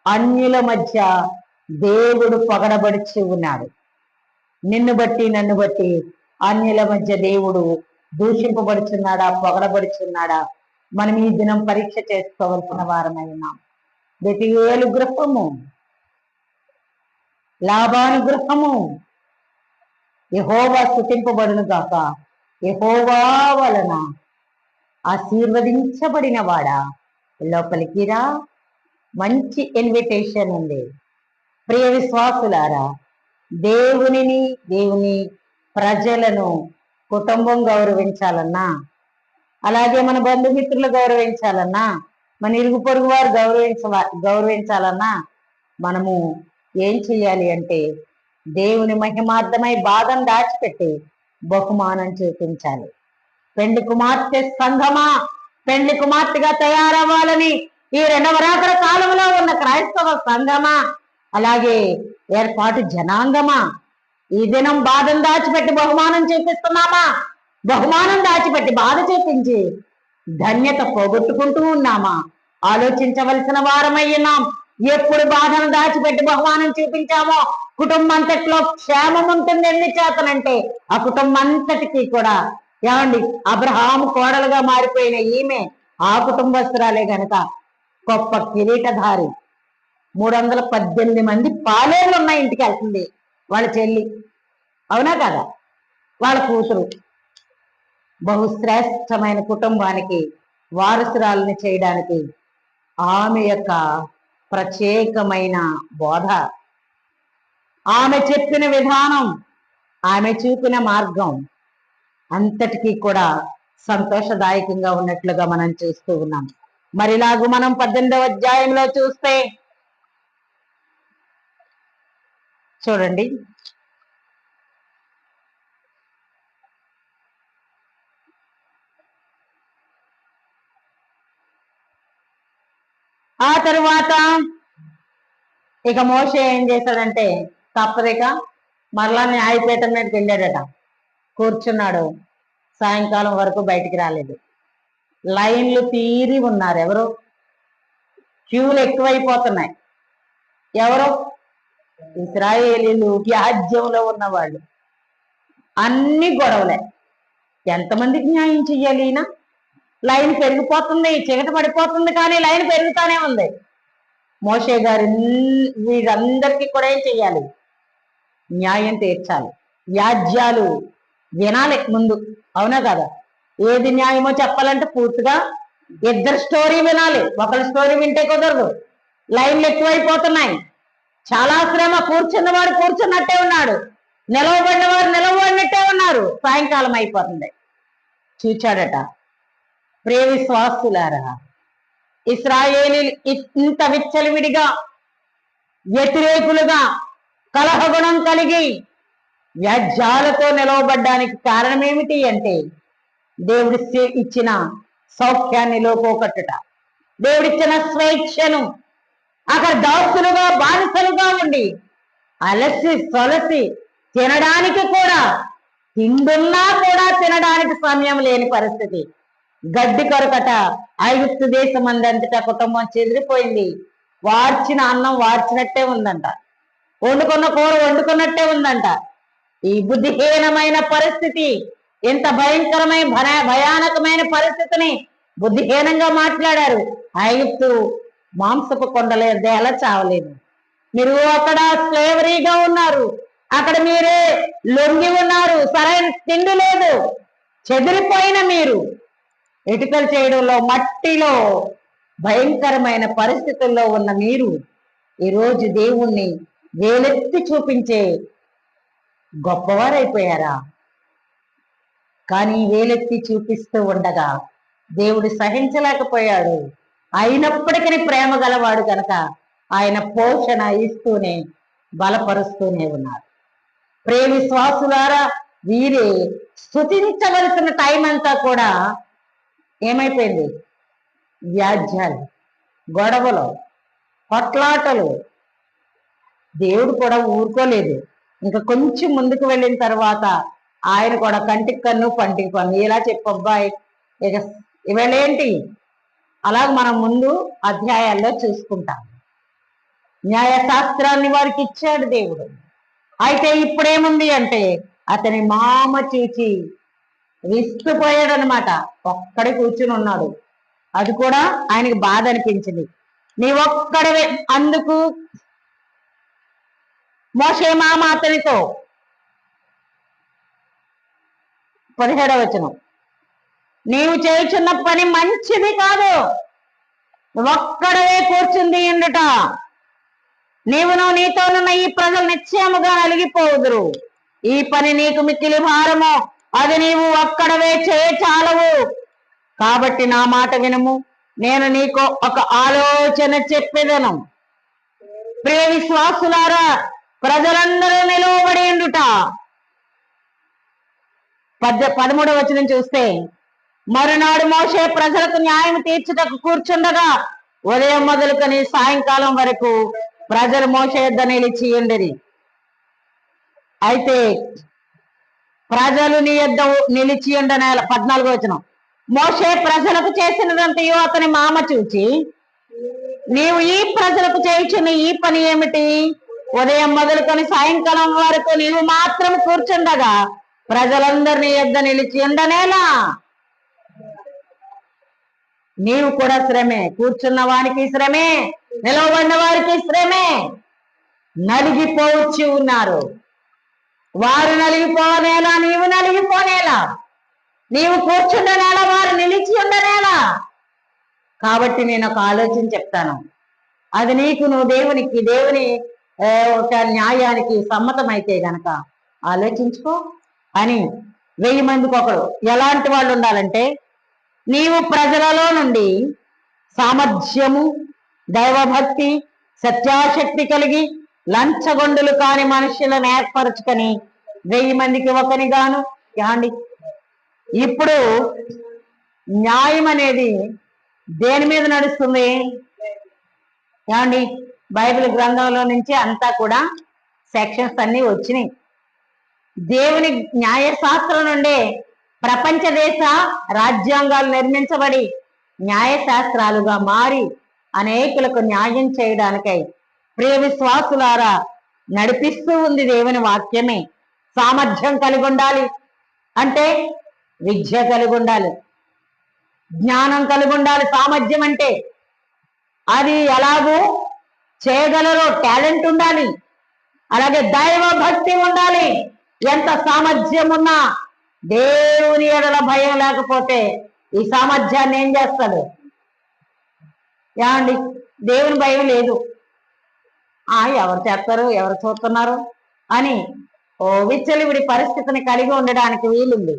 అన్యుల మధ్య దేవుడు పొగడబడిచి ఉన్నాడు. నిన్ను బట్టి నన్ను బట్టి అన్యుల మధ్య దేవుడు దూషింపబడుచున్నాడా, పొగడబడుచున్నాడా? మనం ఈ దినం పరీక్ష చేసుకోవలసిన వారమై ఉన్నాం. బెతుయేలు గృహము, లాబాను గృహము యెహోవా స్తుతింపబడును గాక. యెహోవా వలన ఆశీర్వదించబడిన వాడా లోపలికి రా. మంచి ఇన్విటేషన్ ఉంది. ప్రియ విశ్వాసులారా, దేవుని ప్రజలను కుటుంబం గౌరవించాలన్నా, అలాగే మన బంధుమిత్రులు గౌరవించాలన్నా, మన ఇరుగు పొరుగు వారు గౌరవించాలన్నా మనము ఏం చెయ్యాలి అంటే, దేవుని మహిమార్థమై బాధను దాచిపెట్టి బహుమానం చూపించాలి. పెండ్లి కుమార్తె సంఘమా, పెండ్లి కుమార్తెగా తయారవ్వాలని ఈ 2వ రాకడ కాలంలో ఉన్న క్రైస్తవ సంఘమా, అలాగే ఏర్పాటు జనాంగమా, ఈ దినం బాధను దాచిపెట్టి బహుమానం చూపిస్తున్నామా? బహుమానం దాచిపెట్టి బాధ చూపించి ధన్యత పోగొట్టుకుంటూ ఉన్నామా? ఆలోచించవలసిన వారమై ఉన్నాం. ఎప్పుడు బాధను దాచిపెట్టి బహుమానం చూపించామో కుటుంబం అంతట్లో క్షేమం ఉంటుంది. ఎన్ని చేతనంటే ఆ కుటుంబం అంతటికి కూడా, ఏమండి, అబ్రహాము కోడలుగా మారిపోయిన ఈమె ఆ కుటుంబస్తురాలే గనక గొప్ప కిరీటధారి. 318 మంది పాలేళ్ళు ఉన్న ఇంటికి వెళ్తుంది వాళ్ళ చెల్లి, అవునా కదా? వాళ్ళ కూతురు బహుశ్రేష్టమైన కుటుంబానికి వారసురాలని చేయడానికి ఆమె యొక్క ప్రత్యేకమైన బోధ, ఆమె చెప్పిన విధానం, ఆమె చూపిన మార్గం అంతటికీ కూడా సంతోషదాయకంగా ఉన్నట్లుగా మనం చూస్తూ ఉన్నాం. మరిలాగు మనం 18వ అధ్యాయంలో చూస్తే చూడండి, ఆ తరువాత ఇక మోషే ఏం చేశాడంటే, తప్పదిక మరలా న్యాయపీఠం మీదకి వెళ్ళాడట. కూర్చున్నాడు, సాయంకాలం వరకు బయటికి రాలేదు. లైన్లు తీరి ఉన్నారు. ఎవరు? క్యూలు ఎక్కువైపోతున్నాయి. ఎవరు? ఇశ్రాయేలీలు వ్యాజ్యంలో ఉన్నవాళ్ళు, అన్ని గొడవలే. ఎంతమందికి న్యాయం చెయ్యాలి ఈయన? లైన్ పెరిగిపోతుంది, చీకటి పడిపోతుంది, కానీ లైన్ పెరుగుతానే ఉంది. మోషే గారు వీరందరికీ కూడా ఏం చెయ్యాలి? న్యాయం తీర్చాలి. వ్యాజ్యాలు వినాలి ముందు, అవునా కదా? ఏది న్యాయమో చెప్పాలంటే పూర్తిగా ఇద్దరు స్టోరీ వినాలి. ఒకరి స్టోరీ వింటే కుదరదు. లైన్లు ఎక్కువైపోతున్నాయి. చాలా శ్రమ. కూర్చున్నవాడు కూర్చున్నట్టే ఉన్నాడు, నిలవబడిన వారు నిలవబడినట్టే ఉన్నారు. సాయంకాలం అయిపోతుంది. చూచాడట. ప్రియ విశ్వాసులారా, ఇశ్రాయేలీలు ఇంత విచ్చలవిడిగా, వ్యతిరేకులుగా, కలహగుణం కలిగి వ్యాజ్యాలతో నిలవబడ్డానికి కారణం ఏమిటి అంటే, దేవుడి ఇచ్చిన సౌఖ్యాన్ని లోపోకట్టుట, దేవుడిచ్చిన స్వేచ్ఛను అక్కడ దాసులుగా, బానిసలుగా ఉండి అలసి సొలసి తినడానికి కూడా, తిండున్నా కూడా తినడానికి సమయం లేని పరిస్థితి. గడ్డి కొరకట. ఐగుప్తు దేశం అందంతటా కుటుంబం చెదిరిపోయింది. వార్చిన అన్నం వార్చినట్టే ఉందంట, వండుకున్న కూర వండుకున్నట్టే ఉందంట. ఈ బుద్ధిహీనమైన పరిస్థితి, ఎంత భయానకమైన పరిస్థితిని బుద్ధిహీనంగా మాట్లాడారు. ఐగుప్తు మాంసపు కొండలేదు, ఎలా చావలేదు. మీరు అక్కడ స్లేవరీగా ఉన్నారు, అక్కడ మీరే లొంగి ఉన్నారు, సరైన తిండి లేదు, చెదిరిపోయిన మీరు ఇటుకలు చేయడంలో, మట్టిలో భయంకరమైన పరిస్థితుల్లో ఉన్న మీరు ఈరోజు దేవుణ్ణి వేలెత్తి చూపించే గొప్పవారైపోయారా? కానీ వేలెత్తి చూపిస్తూ ఉండగా దేవుడు సహించలేకపోయాడు. అయినప్పటికీ ప్రేమ గలవాడు కనుక ఆయన పోషణ ఇస్తూనే బలపరుస్తూనే ఉన్నారు. ప్రియ విశ్వాసులారా, వీరే స్తుతించవలసిన టైం అంతా కూడా ఏమైపోయింది? వ్యాజ్యాలు, గొడవలు, కొట్లాటలు. దేవుడు కూడా ఊరుకోలేదు. ఇంకా కొంచెం ముందుకు వెళ్ళిన తర్వాత ఆయన కూడా కంటికి కన్ను పంటికి పన్ను. ఇలా చెప్పబ్బాయి, ఇక ఇవాళేంటి? అలాగ మనం ముందు అధ్యాయాల్లో చూసుకుంటాం. న్యాయశాస్త్రాన్ని వారికి ఇచ్చాడు దేవుడు. అయితే ఇప్పుడేముంది అంటే, అతని మామ చూచి విస్తుపోయాడు అనమాట. ఒక్కడే కూర్చుని ఉన్నాడు. అది కూడా ఆయనకి బాధ అనిపించింది. నీ ఒక్కడవే. అందుకు మోషే మామ అతనితో, 17వ వచనం, నీవు చేయుచున్న పని మంచిది కాదు, ఒక్కడవే కూర్చుంది ఉండుట. నీవును నీతోనున్న ఈ ప్రజలు నిశ్చయముగా నలిగిపోవుదురు. ఈ పని నీకు మిక్కిలి భారము, అది నీవు ఒక్కడవే చేయచాలవు. కాబట్టి నా మాట వినుము, నేను నీకు ఒక ఆలోచన చెప్పేదను. ప్రియ విశ్వాసులారా, ప్రజలందరూ నిలువబడి ఉండుట. 13వ వచనం చూస్తే, మరునాడు మోషే ప్రజలకు న్యాయం తీర్చుటకు కూర్చుండగా ఉదయం మొదలుకొని సాయంకాలం వరకు ప్రజలు మోషే యొద్ద నిలిచి ఉండేది. అయితే ప్రజలు నీ యొద్ద నిలిచి ఉండనేల. 14వ వచనం, మోషే ప్రజలకు చేసినదంతయో అతని మామ చూచి, నీవు ఈ ప్రజలకు చేయుచున్న ఈ పని ఏమిటి? ఉదయం మొదలుకొని సాయంకాలం వరకు నీవు మాత్రం కూర్చుండగా ప్రజలందరూ నీ యొద్ద నిలిచి ఉండనేలా? నీవు కూడా శ్రమే, కూర్చున్న వారికి శ్రమే, నిలవబడిన వారికి శ్రమే. నలిగిపోవచ్చు ఉన్నారు. వారు నలిగిపోనేలా, నీవు నలిగిపోనేలా. నీవు కూర్చుండనేలా, వారు నిలిచి ఉండనేలా. కాబట్టి నేను ఒక ఆలోచన చెప్తాను. అది నీకు, నువ్వు దేవుని ఒక న్యాయానికి సమ్మతమైతే గనక ఆలోచించుకో అని 1000 మందికి ఒకడు. ఎలాంటి వాళ్ళు ఉండాలంటే, నీవు ప్రజలలో నుండి సామర్థ్యము, దైవభక్తి, సత్యాశక్తి కలిగి లంచగొండులు కాని మనుషులను ఏర్పరచుకొని 1000 మందికి ఒకనిగాను. ఏమండి, ఇప్పుడు న్యాయం అనేది దేని మీద నడుస్తుంది? ఏమండి, బైబిల్ గ్రంథంలో నుంచి అంతా కూడా సెక్షన్స్ అన్ని వచ్చినాయి. దేవుని న్యాయశాస్త్రం నుండే ప్రపంచ దేశ రాజ్యాంగాలు నిర్మించబడి న్యాయశాస్త్రాలుగా మారి అనేకులకు న్యాయం చేయడానికై ప్రియ విశ్వాసులారా నడిపిస్తూ ఉంది దేవుని వాక్యమే. సామర్థ్యం కలిగి ఉండాలి అంటే విద్య కలిగి ఉండాలి, జ్ఞానం కలిగి ఉండాలి. సామర్థ్యం అంటే అది ఎలాగూ చేయగలరో టాలెంట్ ఉండాలి, అలాగే దైవ భక్తి ఉండాలి. ఎంత సామర్థ్యం ఉన్నా దేవుని ఎడల భయం లేకపోతే ఈ సామర్థ్యాన్ని ఏం చేస్తాడు? ఏమండి, దేవుని భయం లేదు, ఎవరు చేస్తారు, ఎవరు చూస్తున్నారు అని విచ్చలివిడి పరిస్థితిని కలిగి ఉండడానికి వీలుంది.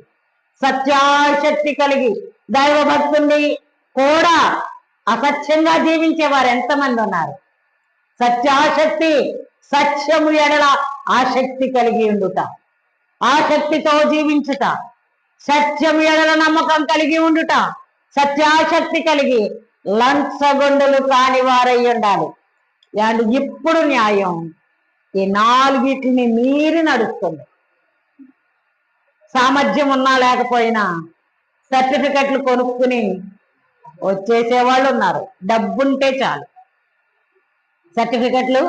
సత్యాశక్తి కలిగి దైవ భక్తుని కూడా అసత్యంగా జీవించేవారు ఎంతమంది ఉన్నారు. సత్యాశక్తి, సత్యము ఎడల ఆసక్తి కలిగి ఉండుట, ఆసక్తితో జీవించుట, సత్యము ఎడల నమ్మకం కలిగి ఉండుట, సత్యాశక్తి కలిగి లంచగొండులు కాని వారై ఉండాలి. అండ్ ఇప్పుడు న్యాయం ఈ నాలుగిటిని మీరి నడుస్తుంది. సామర్థ్యం ఉన్నా లేకపోయినా సర్టిఫికెట్లు కొనుక్కుని వచ్చేసేవాళ్ళు ఉన్నారు. డబ్బుంటే చాలు సర్టిఫికెట్లు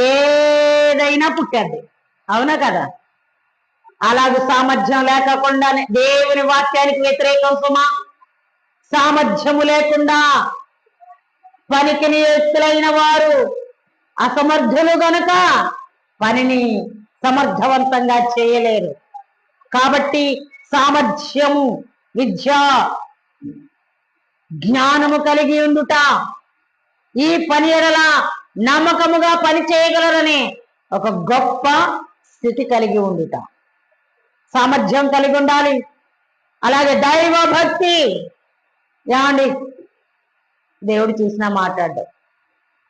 ఏదైనా పుట్టద్ది, అవునా కదా? అలాగే సామర్థ్యం లేకుండానే దేవుని వాక్యానికి వ్యతిరేకం సుమా. సామర్థ్యము లేకుండా పనికి నియుక్తులైన వారు అసమర్థులు గనుక పనిని సమర్థవంతంగా చేయలేరు. కాబట్టి సామర్థ్యము, విద్య, జ్ఞానము కలిగి ఉండుట, ఈ పని ఎడల నమ్మకముగా పని చేయగలరనే ఒక గొప్ప స్థితి కలిగి ఉండుట, సామర్థ్యం కలిగి ఉండాలి. అలాగే దైవ భక్తి. ఏమండి, దేవుడు చూసినా మాట్లాడ్డాడు,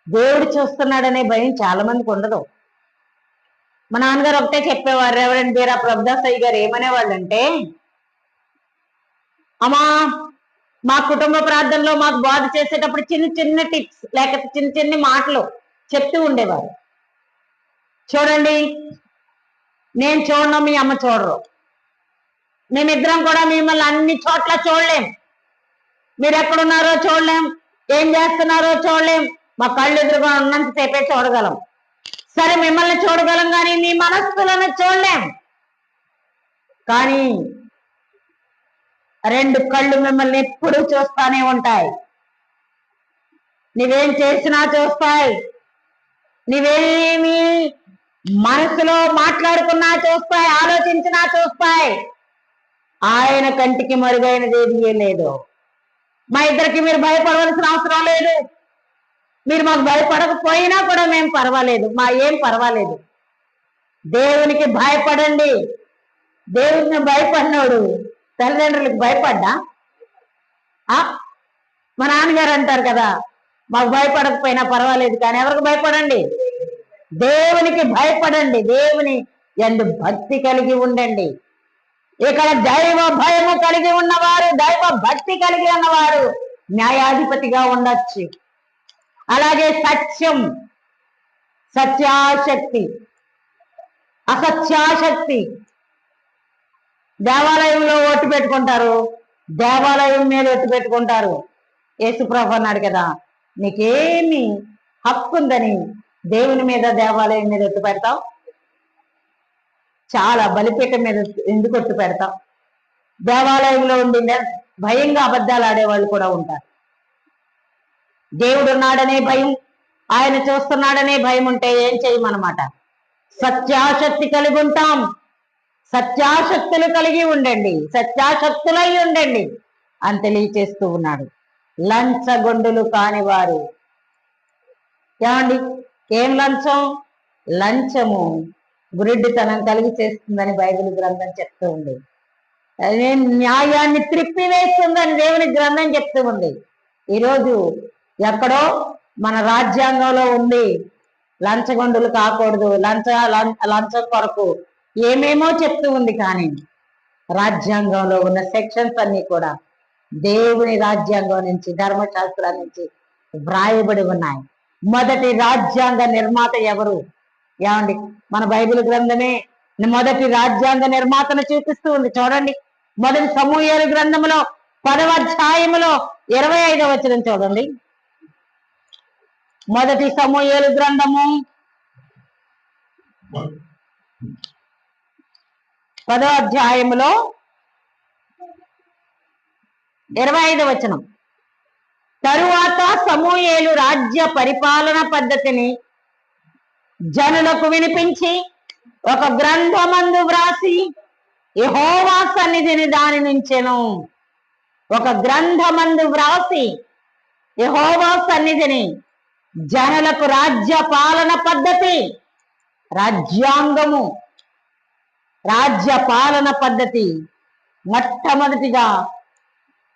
దేవుడు చూస్తున్నాడనే భయం చాలా మందికి ఉండదు. మా నాన్నగారు ఒకటే చెప్పేవారు, రెవరెండ్ బీరా ప్రభుదాసయ్య గారు ఏమనేవాళ్ళంటే, అమ్మా మా కుటుంబ ప్రార్థనలో మాకు బోధ చేసేటప్పుడు చిన్న చిన్న టిప్స్ లేకపోతే చిన్న చిన్న మాటలు చెప్తూ ఉండేవారు. చూడండి, నేను చూడను, మీ అమ్మ చూడరు, మేమిద్దరం కూడా మిమ్మల్ని అన్ని చోట్ల చూడలేం, మీరు ఎక్కడున్నారో చూడలేం, ఏం చేస్తున్నారో చూడలేం, మా కళ్ళు ఎదురుగా ఉన్నంతసేపే చూడగలం. సరే, మిమ్మల్ని చూడగలం కానీ మీ మనస్సులను చూడలేం. కానీ రెండు కళ్ళు మిమ్మల్ని ఎప్పుడూ చూస్తానే ఉంటాయి. నువ్వేం చేసినా చూస్తాయి, నువ్వేమి మనసులో మాట్లాడుకున్నా చూస్తాయి, ఆలోచించినా చూస్తాయి. ఆయన కంటికి మరుగైనది ఏది లేదు. మా ఇద్దరికి మీరు భయపడవలసిన అవసరం లేదు. మీరు మాకు భయపడకపోయినా కూడా మేము పర్వాలేదు, మా ఏం పర్వాలేదు. దేవునికి భయపడండి. దేవుడిని భయపడినోడు తల్లిదండ్రులకు భయపడ్డా? మా నాన్నగారు అంటారు కదా, మాకు భయపడకపోయినా పర్వాలేదు కానీ ఎవరికి భయపడండి? దేవునికి భయపడండి. దేవుని యందు భక్తి కలిగి ఉండండి. ఇక్కడ దైవ భయము కలిగి ఉన్నవారు, దైవ భక్తి కలిగి ఉన్నవారు న్యాయాధిపతిగా ఉండొచ్చు. అలాగే సత్యం, సత్యాశక్తి, అసత్యాశక్తి. దేవాలయంలో ఓటు పెట్టుకుంటారు, దేవాలయం మీద ఒట్టు పెట్టుకుంటారు. యేసుప్రభు అన్నాడు కదా, నీకేమి హక్కు ఉందని దేవుని మీద దేవాలయం మీద ఒట్టు పెడతావు? చాలా బలిపీఠం మీద ఎందుకు ఒట్టు పెడతావు? దేవాలయంలో ఉండి భయంగా అబద్ధాలు ఆడేవాళ్ళు కూడా ఉంటారు. దేవుడు ఉన్నాడనే భయం, ఆయన చూస్తున్నాడనే భయం ఉంటే ఏం చేయమన్నమాట? సత్యాశక్తి కలిగి ఉంటాం. సత్యాశక్తులు కలిగి ఉండండి, సత్యాశక్తులై ఉండండి అని తెలియచేస్తూ ఉన్నాడు. లంచగొండులు కాని వారు. ఏమండి, ఏం లంచం? లంచము గురిడ్డితనం కలిగి చేస్తుందని బైబిల్ గ్రంథం చెప్తూ ఉంది. న్యాయాన్ని త్రిప్పివేస్తుందని దేవుని గ్రంథం చెప్తూ ఉంది. ఈరోజు ఎక్కడో మన రాజ్యాంగంలో ఉంది లంచగొండులు కాకూడదు, లంచం కొరకు ఏమేమో చెప్తూ ఉంది. కానీ రాజ్యాంగంలో ఉన్న సెక్షన్స్ అన్ని కూడా దేవుని రాజ్యాంగం నుంచి, ధర్మశాస్త్రం నుంచి వ్రాయబడి ఉన్నాయి. మొదటి రాజ్యాంగ నిర్మాత ఎవరు? ఏమండి, మన బైబిల్ గ్రంథమే మొదటి రాజ్యాంగ నిర్మాతను చూపిస్తూ ఉంది. చూడండి, మొదటి సమూయేలు గ్రంథములో 10వ అధ్యాయములో 25వ వచనం చూడండి. మొదటి సమూయేలు గ్రంథము 10వ అధ్యాయములో 25వ వచనం. తరువాత సమూయేలు రాజ్య పరిపాలన పద్ధతిని జనులకు వినిపించి ఒక గ్రంథమందు వ్రాసి యెహోవా సన్నిధిని దాని నుంచెను. ఒక గ్రంథమందు వ్రాసి యెహోవా సన్నిధిని జనులకు రాజ్య పాలన పద్ధతి, రాజ్యాంగము, రాజ్య పాలన పద్ధతి, మొట్టమొదటిగా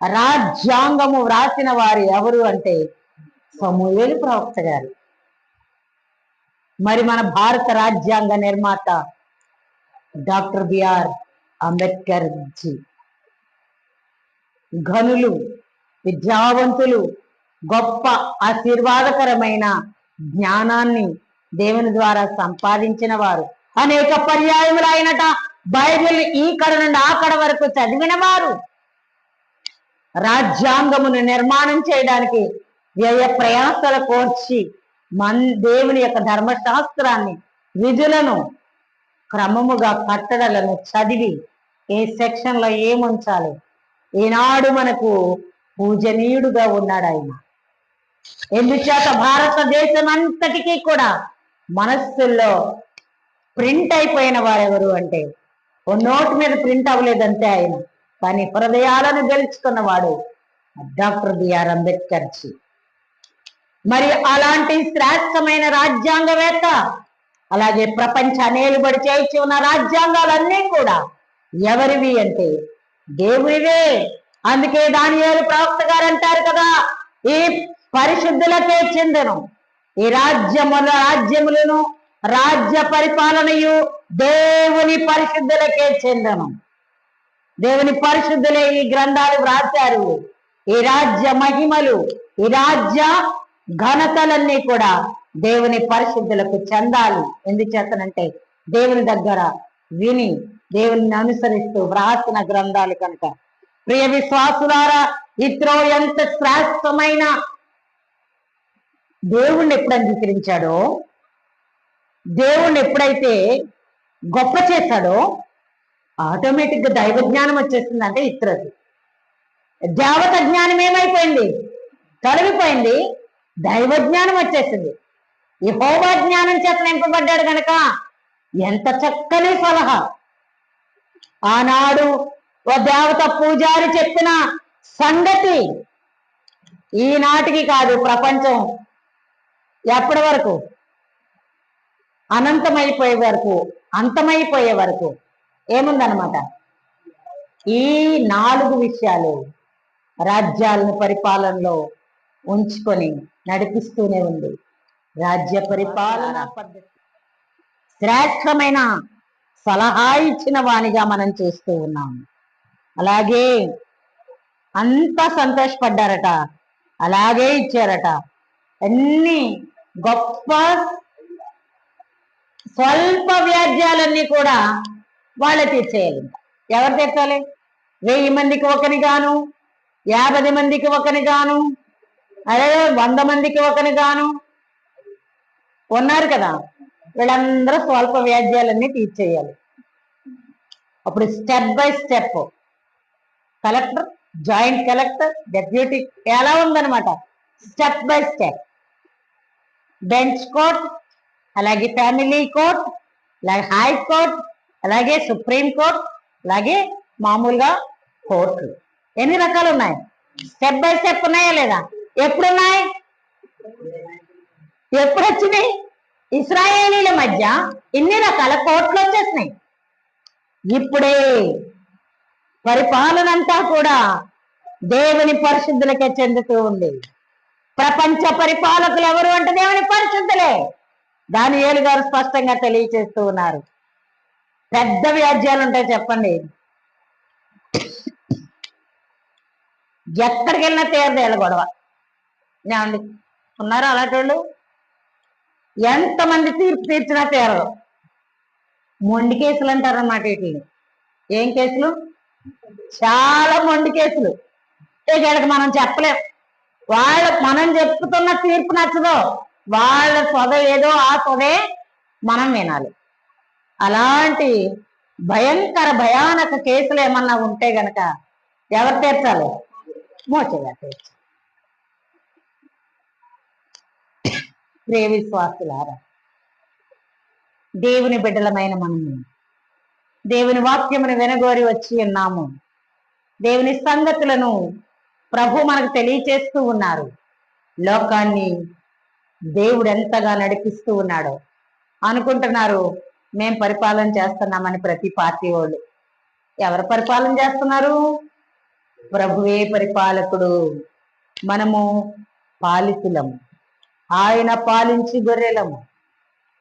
రాజ్యాంగము వ్రాసిన వారు ఎవరు అంటే సమూయేలు ప్రవక్త గారు. మరి మన భారత రాజ్యాంగ నిర్మాత డాక్టర్ బిఆర్ అంబేద్కర్ జీ. ఘనులు, విద్యావంతులు, గొప్ప ఆశీర్వాదకరమైన జ్ఞానాన్ని దేవుని ద్వారా సంపాదించిన వారు, అనేక పర్యాయములు అయినట బైబిల్ ఈకడ నుండి ఆకడ వరకు చదివిన వారు, రాజ్యాంగమును నిర్మాణం చేయడానికి వ్యయ ప్రయాసలు కోర్చి దేవుని యొక్క ధర్మశాస్త్రాన్ని, విధులను క్రమముగా కట్టడలను చదివి ఏ సెక్షన్ లో ఏముంచాలి, ఈనాడు మనకు పూజనీయుడుగా ఉన్నాడు ఆయన. ఎందుచేత భారతదేశం అంతటికీ కూడా మనస్సుల్లో ప్రింట్ అయిపోయిన వారెవరు అంటే, ఓ నోట్ మీద ప్రింట్ అవ్వలేదంటే ఆయన, కానీ హృదయాలను గెలుచుకున్నవాడు డాక్టర్ బిఆర్ అంబేద్కర్ జీ. మరి అలాంటి శ్రేష్టమైన రాజ్యాంగవేత్త, అలాగే ప్రపంచాన్ని ఏలుబడి చేయించి ఉన్న రాజ్యాంగాలన్నీ కూడా ఎవరివి అంటే దేవునివే. అందుకే దానియేలు ప్రవక్త గారు అంటారు కదా, ఈ పరిశుద్ధులకే చెందెను, ఈ రాజ్యములను రాజ్య పరిపాలనయు దేవుని పరిశుద్ధులకే చెందెను. దేవుని పరిశుద్ధులే ఈ గ్రంథాలు వ్రాశారు. ఈ రాజ్య మహిమలు, ఈ రాజ్య ఘనతలన్నీ కూడా దేవుని పరిశుద్ధులకు చెందాలి. ఎందుచేతనంటే దేవుని దగ్గర విని దేవుని అనుసరిస్తూ వ్రాసిన గ్రంథాలు కనుక. ప్రియ విశ్వాసులారా, ఇత్రో ఎంత శ్రేష్టమైన దేవుణ్ణి ఎప్పుడు అంగీకరించాడో, దేవుణ్ణి ఎప్పుడైతే గొప్ప చేశాడో ఆటోమేటిక్ గా దైవ జ్ఞానం వచ్చేసిందంటే ఇత్రది. దేవత జ్ఞానం ఏమైపోయింది? తొలగిపోయింది. దైవ జ్ఞానం వచ్చేసింది. యెహోవా జ్ఞానం చేత నింపబడ్డాడు గనక ఎంత చక్కని సలహా ఆనాడు ఓ దేవత పూజారి చెప్పిన సంగతి ఈనాటికి కాదు, ప్రపంచం ఎప్పటి వరకు అంతమైపోయే వరకు ఏముందన్నమాట, ఈ 4 విషయాలు రాజ్యాలను పరిపాలనలో ఉంచుకొని నడిపిస్తూనే ఉంది. రాజ్య పరిపాలన పద్ధతి శ్రేష్టమైన సలహా ఇచ్చిన వానిగా మనం చేస్తూ ఉన్నాం. అలాగే అంతా సంతోషపడ్డారట, అలాగే ఇచ్చారట. అన్ని గొప్ప స్వల్ప వ్యాజ్యాలన్నీ కూడా వాళ్ళే తీర్చేయాలి. ఎవరు తీర్చాలి? 1000 మందికి ఒకని గాను, 50 మందికి ఒకని గాను, అదే 100 మందికి ఒకని గాను ఉన్నారు కదా, వీళ్ళందరూ స్వల్ప వ్యాజ్యాలన్నీ తీర్చేయాలి. అప్పుడు step by step collector, joint collector, deputy ఎలా ఉందన్నమాట, step by step. Bench court, అలాగే ఫ్యామిలీ కోర్ట్, అలాగే హై కోర్ట్, అలాగే సుప్రీం కోర్ట్, అలాగే మామూలుగా కోర్టులు. ఎన్ని రకాలు ఉన్నాయి? స్టెప్ బై స్టెప్ ఉన్నాయా లేదా? ఎప్పుడున్నాయి? ఎప్పుడు వచ్చినాయి? ఇశ్రాయేలీల మధ్య ఇన్ని రకాల కోర్టులు వచ్చేసినాయి. ఇప్పుడే పరిపాలన అంతా కూడా దేవుని పరిశుద్ధులకే చెందుతూ ఉంది. ప్రపంచ పరిపాలకులు ఎవరు అంటే దేవుని పరిశుద్ధులే. దానియేలు గారు స్పష్టంగా తెలియచేస్తూ ఉన్నారు. పెద్ద వ్యాజ్యాలు ఉంటాయి చెప్పండి, ఎక్కడికి వెళ్ళినా తీరదేళ్ళ గొడవ. ఏమండి ఉన్నారా అలాంటి వాళ్ళు? ఎంతమంది తీర్పు తీర్చినా తీరదు. మొండి కేసులు అంటారన్నమాట వీటిని. ఏం కేసులు? చాలా మొండి కేసులు. వీళ్ళకి మనం చెప్పలేం. మనం చెప్పుతున్న తీర్పు నచ్చదో, వాళ్ళ సొద ఏదో ఆ సొదే మనం వినాలి. అలాంటి భయంకర భయానక కేసులు ఏమన్నా ఉంటే గనక ఎవరు తీర్చాలి? మోషే గారు తీర్చాలి. ప్రియ విశ్వాసులారా, దేవుని బిడ్డలమైన మనము దేవుని వాక్యమును వినగోరి వచ్చి ఉన్నాము. దేవుని సంగతులను ప్రభు మనకు తెలియచేస్తూ ఉన్నారు. లోకాన్ని దేవుడు ఎంతగా నడిపిస్తూ ఉన్నాడో అనుకుంటున్నారు మేం పరిపాలన చేస్తున్నామని ప్రతి పార్టీ వాళ్ళు. ఎవరు పరిపాలన చేస్తున్నారు? ప్రభువే పరిపాలకుడు, మనము పాలితులము. ఆయన పాలించి గొర్రెలము,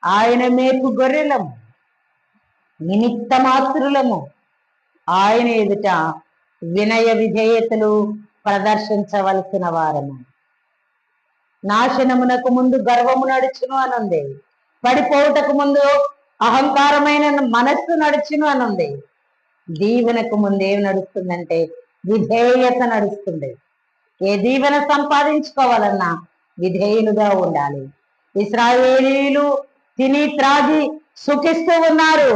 ఆయన మేపు గొర్రెలము, నిమిత్త మాత్రులము. ఆయన ఎదుట వినయ విధేయతలు ప్రదర్శించవలసిన వారము. నాశనమునకు ముందు గర్వము నడుచును అనుంది, పడిపోవుటకు ముందు అహంకారమైన మనస్సు నడుచును అనుంది. దీవెనకు ముందు ఏమి నడుస్తుందంటే విధేయత నడుస్తుంది. ఏ దీవెన సంపాదించుకోవాలన్నా విధేయులుగా ఉండాలి. ఇశ్రాయేలీలు తిని త్రాగి సుఖిస్తూ ఉన్నారు,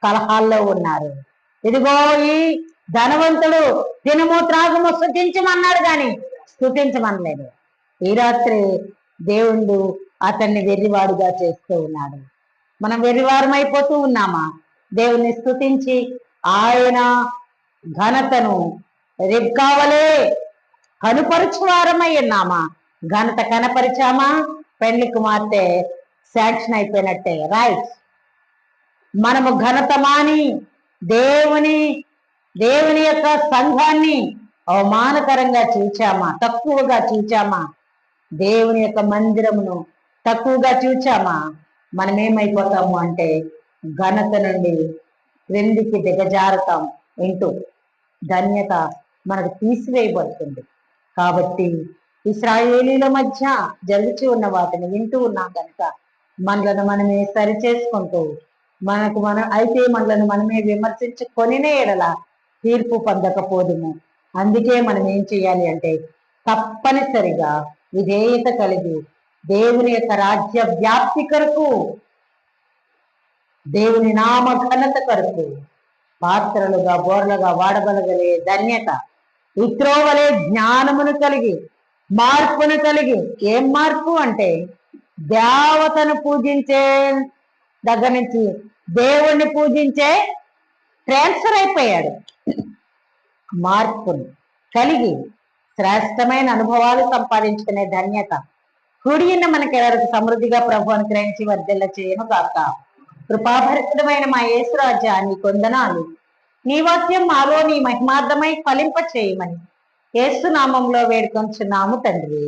కలహాల్లో ఉన్నారు. ఇదిగో ఈ ధనవంతుడు తినము త్రాగము స్తుతించమన్నాడు కానీ స్తుతించమనలేదు. ఈ రాత్రి దేవుడు అతన్ని వెర్రివాడుగా చేస్తూ ఉన్నాడు. మనం వెర్రివారం అయిపోతూ ఉన్నామా? దేవుణ్ణి స్తుతించి ఆయన ఘనతను రెగ్గావలే కనుపరుచువారమై ఉన్నామా? ఘనత కనపరిచామా? పెళ్లి కుమార్తె శాంక్షన్ అయిపోయినట్టే, రైట్. మనము ఘనత మాని దేవుని యొక్క సంఘాన్ని అవమానకరంగా చూచామా? తక్కువగా చూచామా? దేవుని యొక్క మందిరమును తక్కువగా చూచామా? మనం ఏమైపోతాము అంటే ఘనత నుండి క్రిందికి దిగజారుతాం. వింటూ ధన్యత మనకు తీసివేయబడుతుంది. కాబట్టి ఇశ్రాయేలీల మధ్య జరుగుతూ ఉన్న వాటిని వింటూ ఉన్నాం కనుక మనలను మనమే సరి చేసుకుంటూ మనలను మనమే విమర్శించుకొనినే ఎడల తీర్పు పొందకపోదుము. అందుకే మనం ఏం చేయాలి అంటే తప్పనిసరిగా విధేయత కలిగి దేవుని యొక్క రాజ్య వ్యాప్తి కొరకు, దేవుని నామ ఘనత కొరకు పాత్రలుగా బోర్లుగా వాడబలగలే ధన్యత, ఇత్రోవలే జ్ఞానమును కలిగి మార్పును కలిగి. ఏం మార్పు అంటే దేవతను పూజించే దగ్గర నుంచి దేవుణ్ణి పూజించే ట్రాన్స్ఫర్ అయిపోయాడు. మార్పును కలిగి శ్రేష్టమైన అనుభవాలు సంపాదించుకునే ధన్యత కూడిన మనకి ఎవరికి సమృద్ధిగా ప్రభు అనుగ్రహించి వర్ధిల్ల చేయను కాక. కృపాభరితమైన మా యేసురాజా నీ కొందనాలు. నీ వాక్యం మాలో నీ మహిమార్థమై ఫలింప చేయమని యేసు నామంలో వేడుకొంచున్నాము తండ్రి.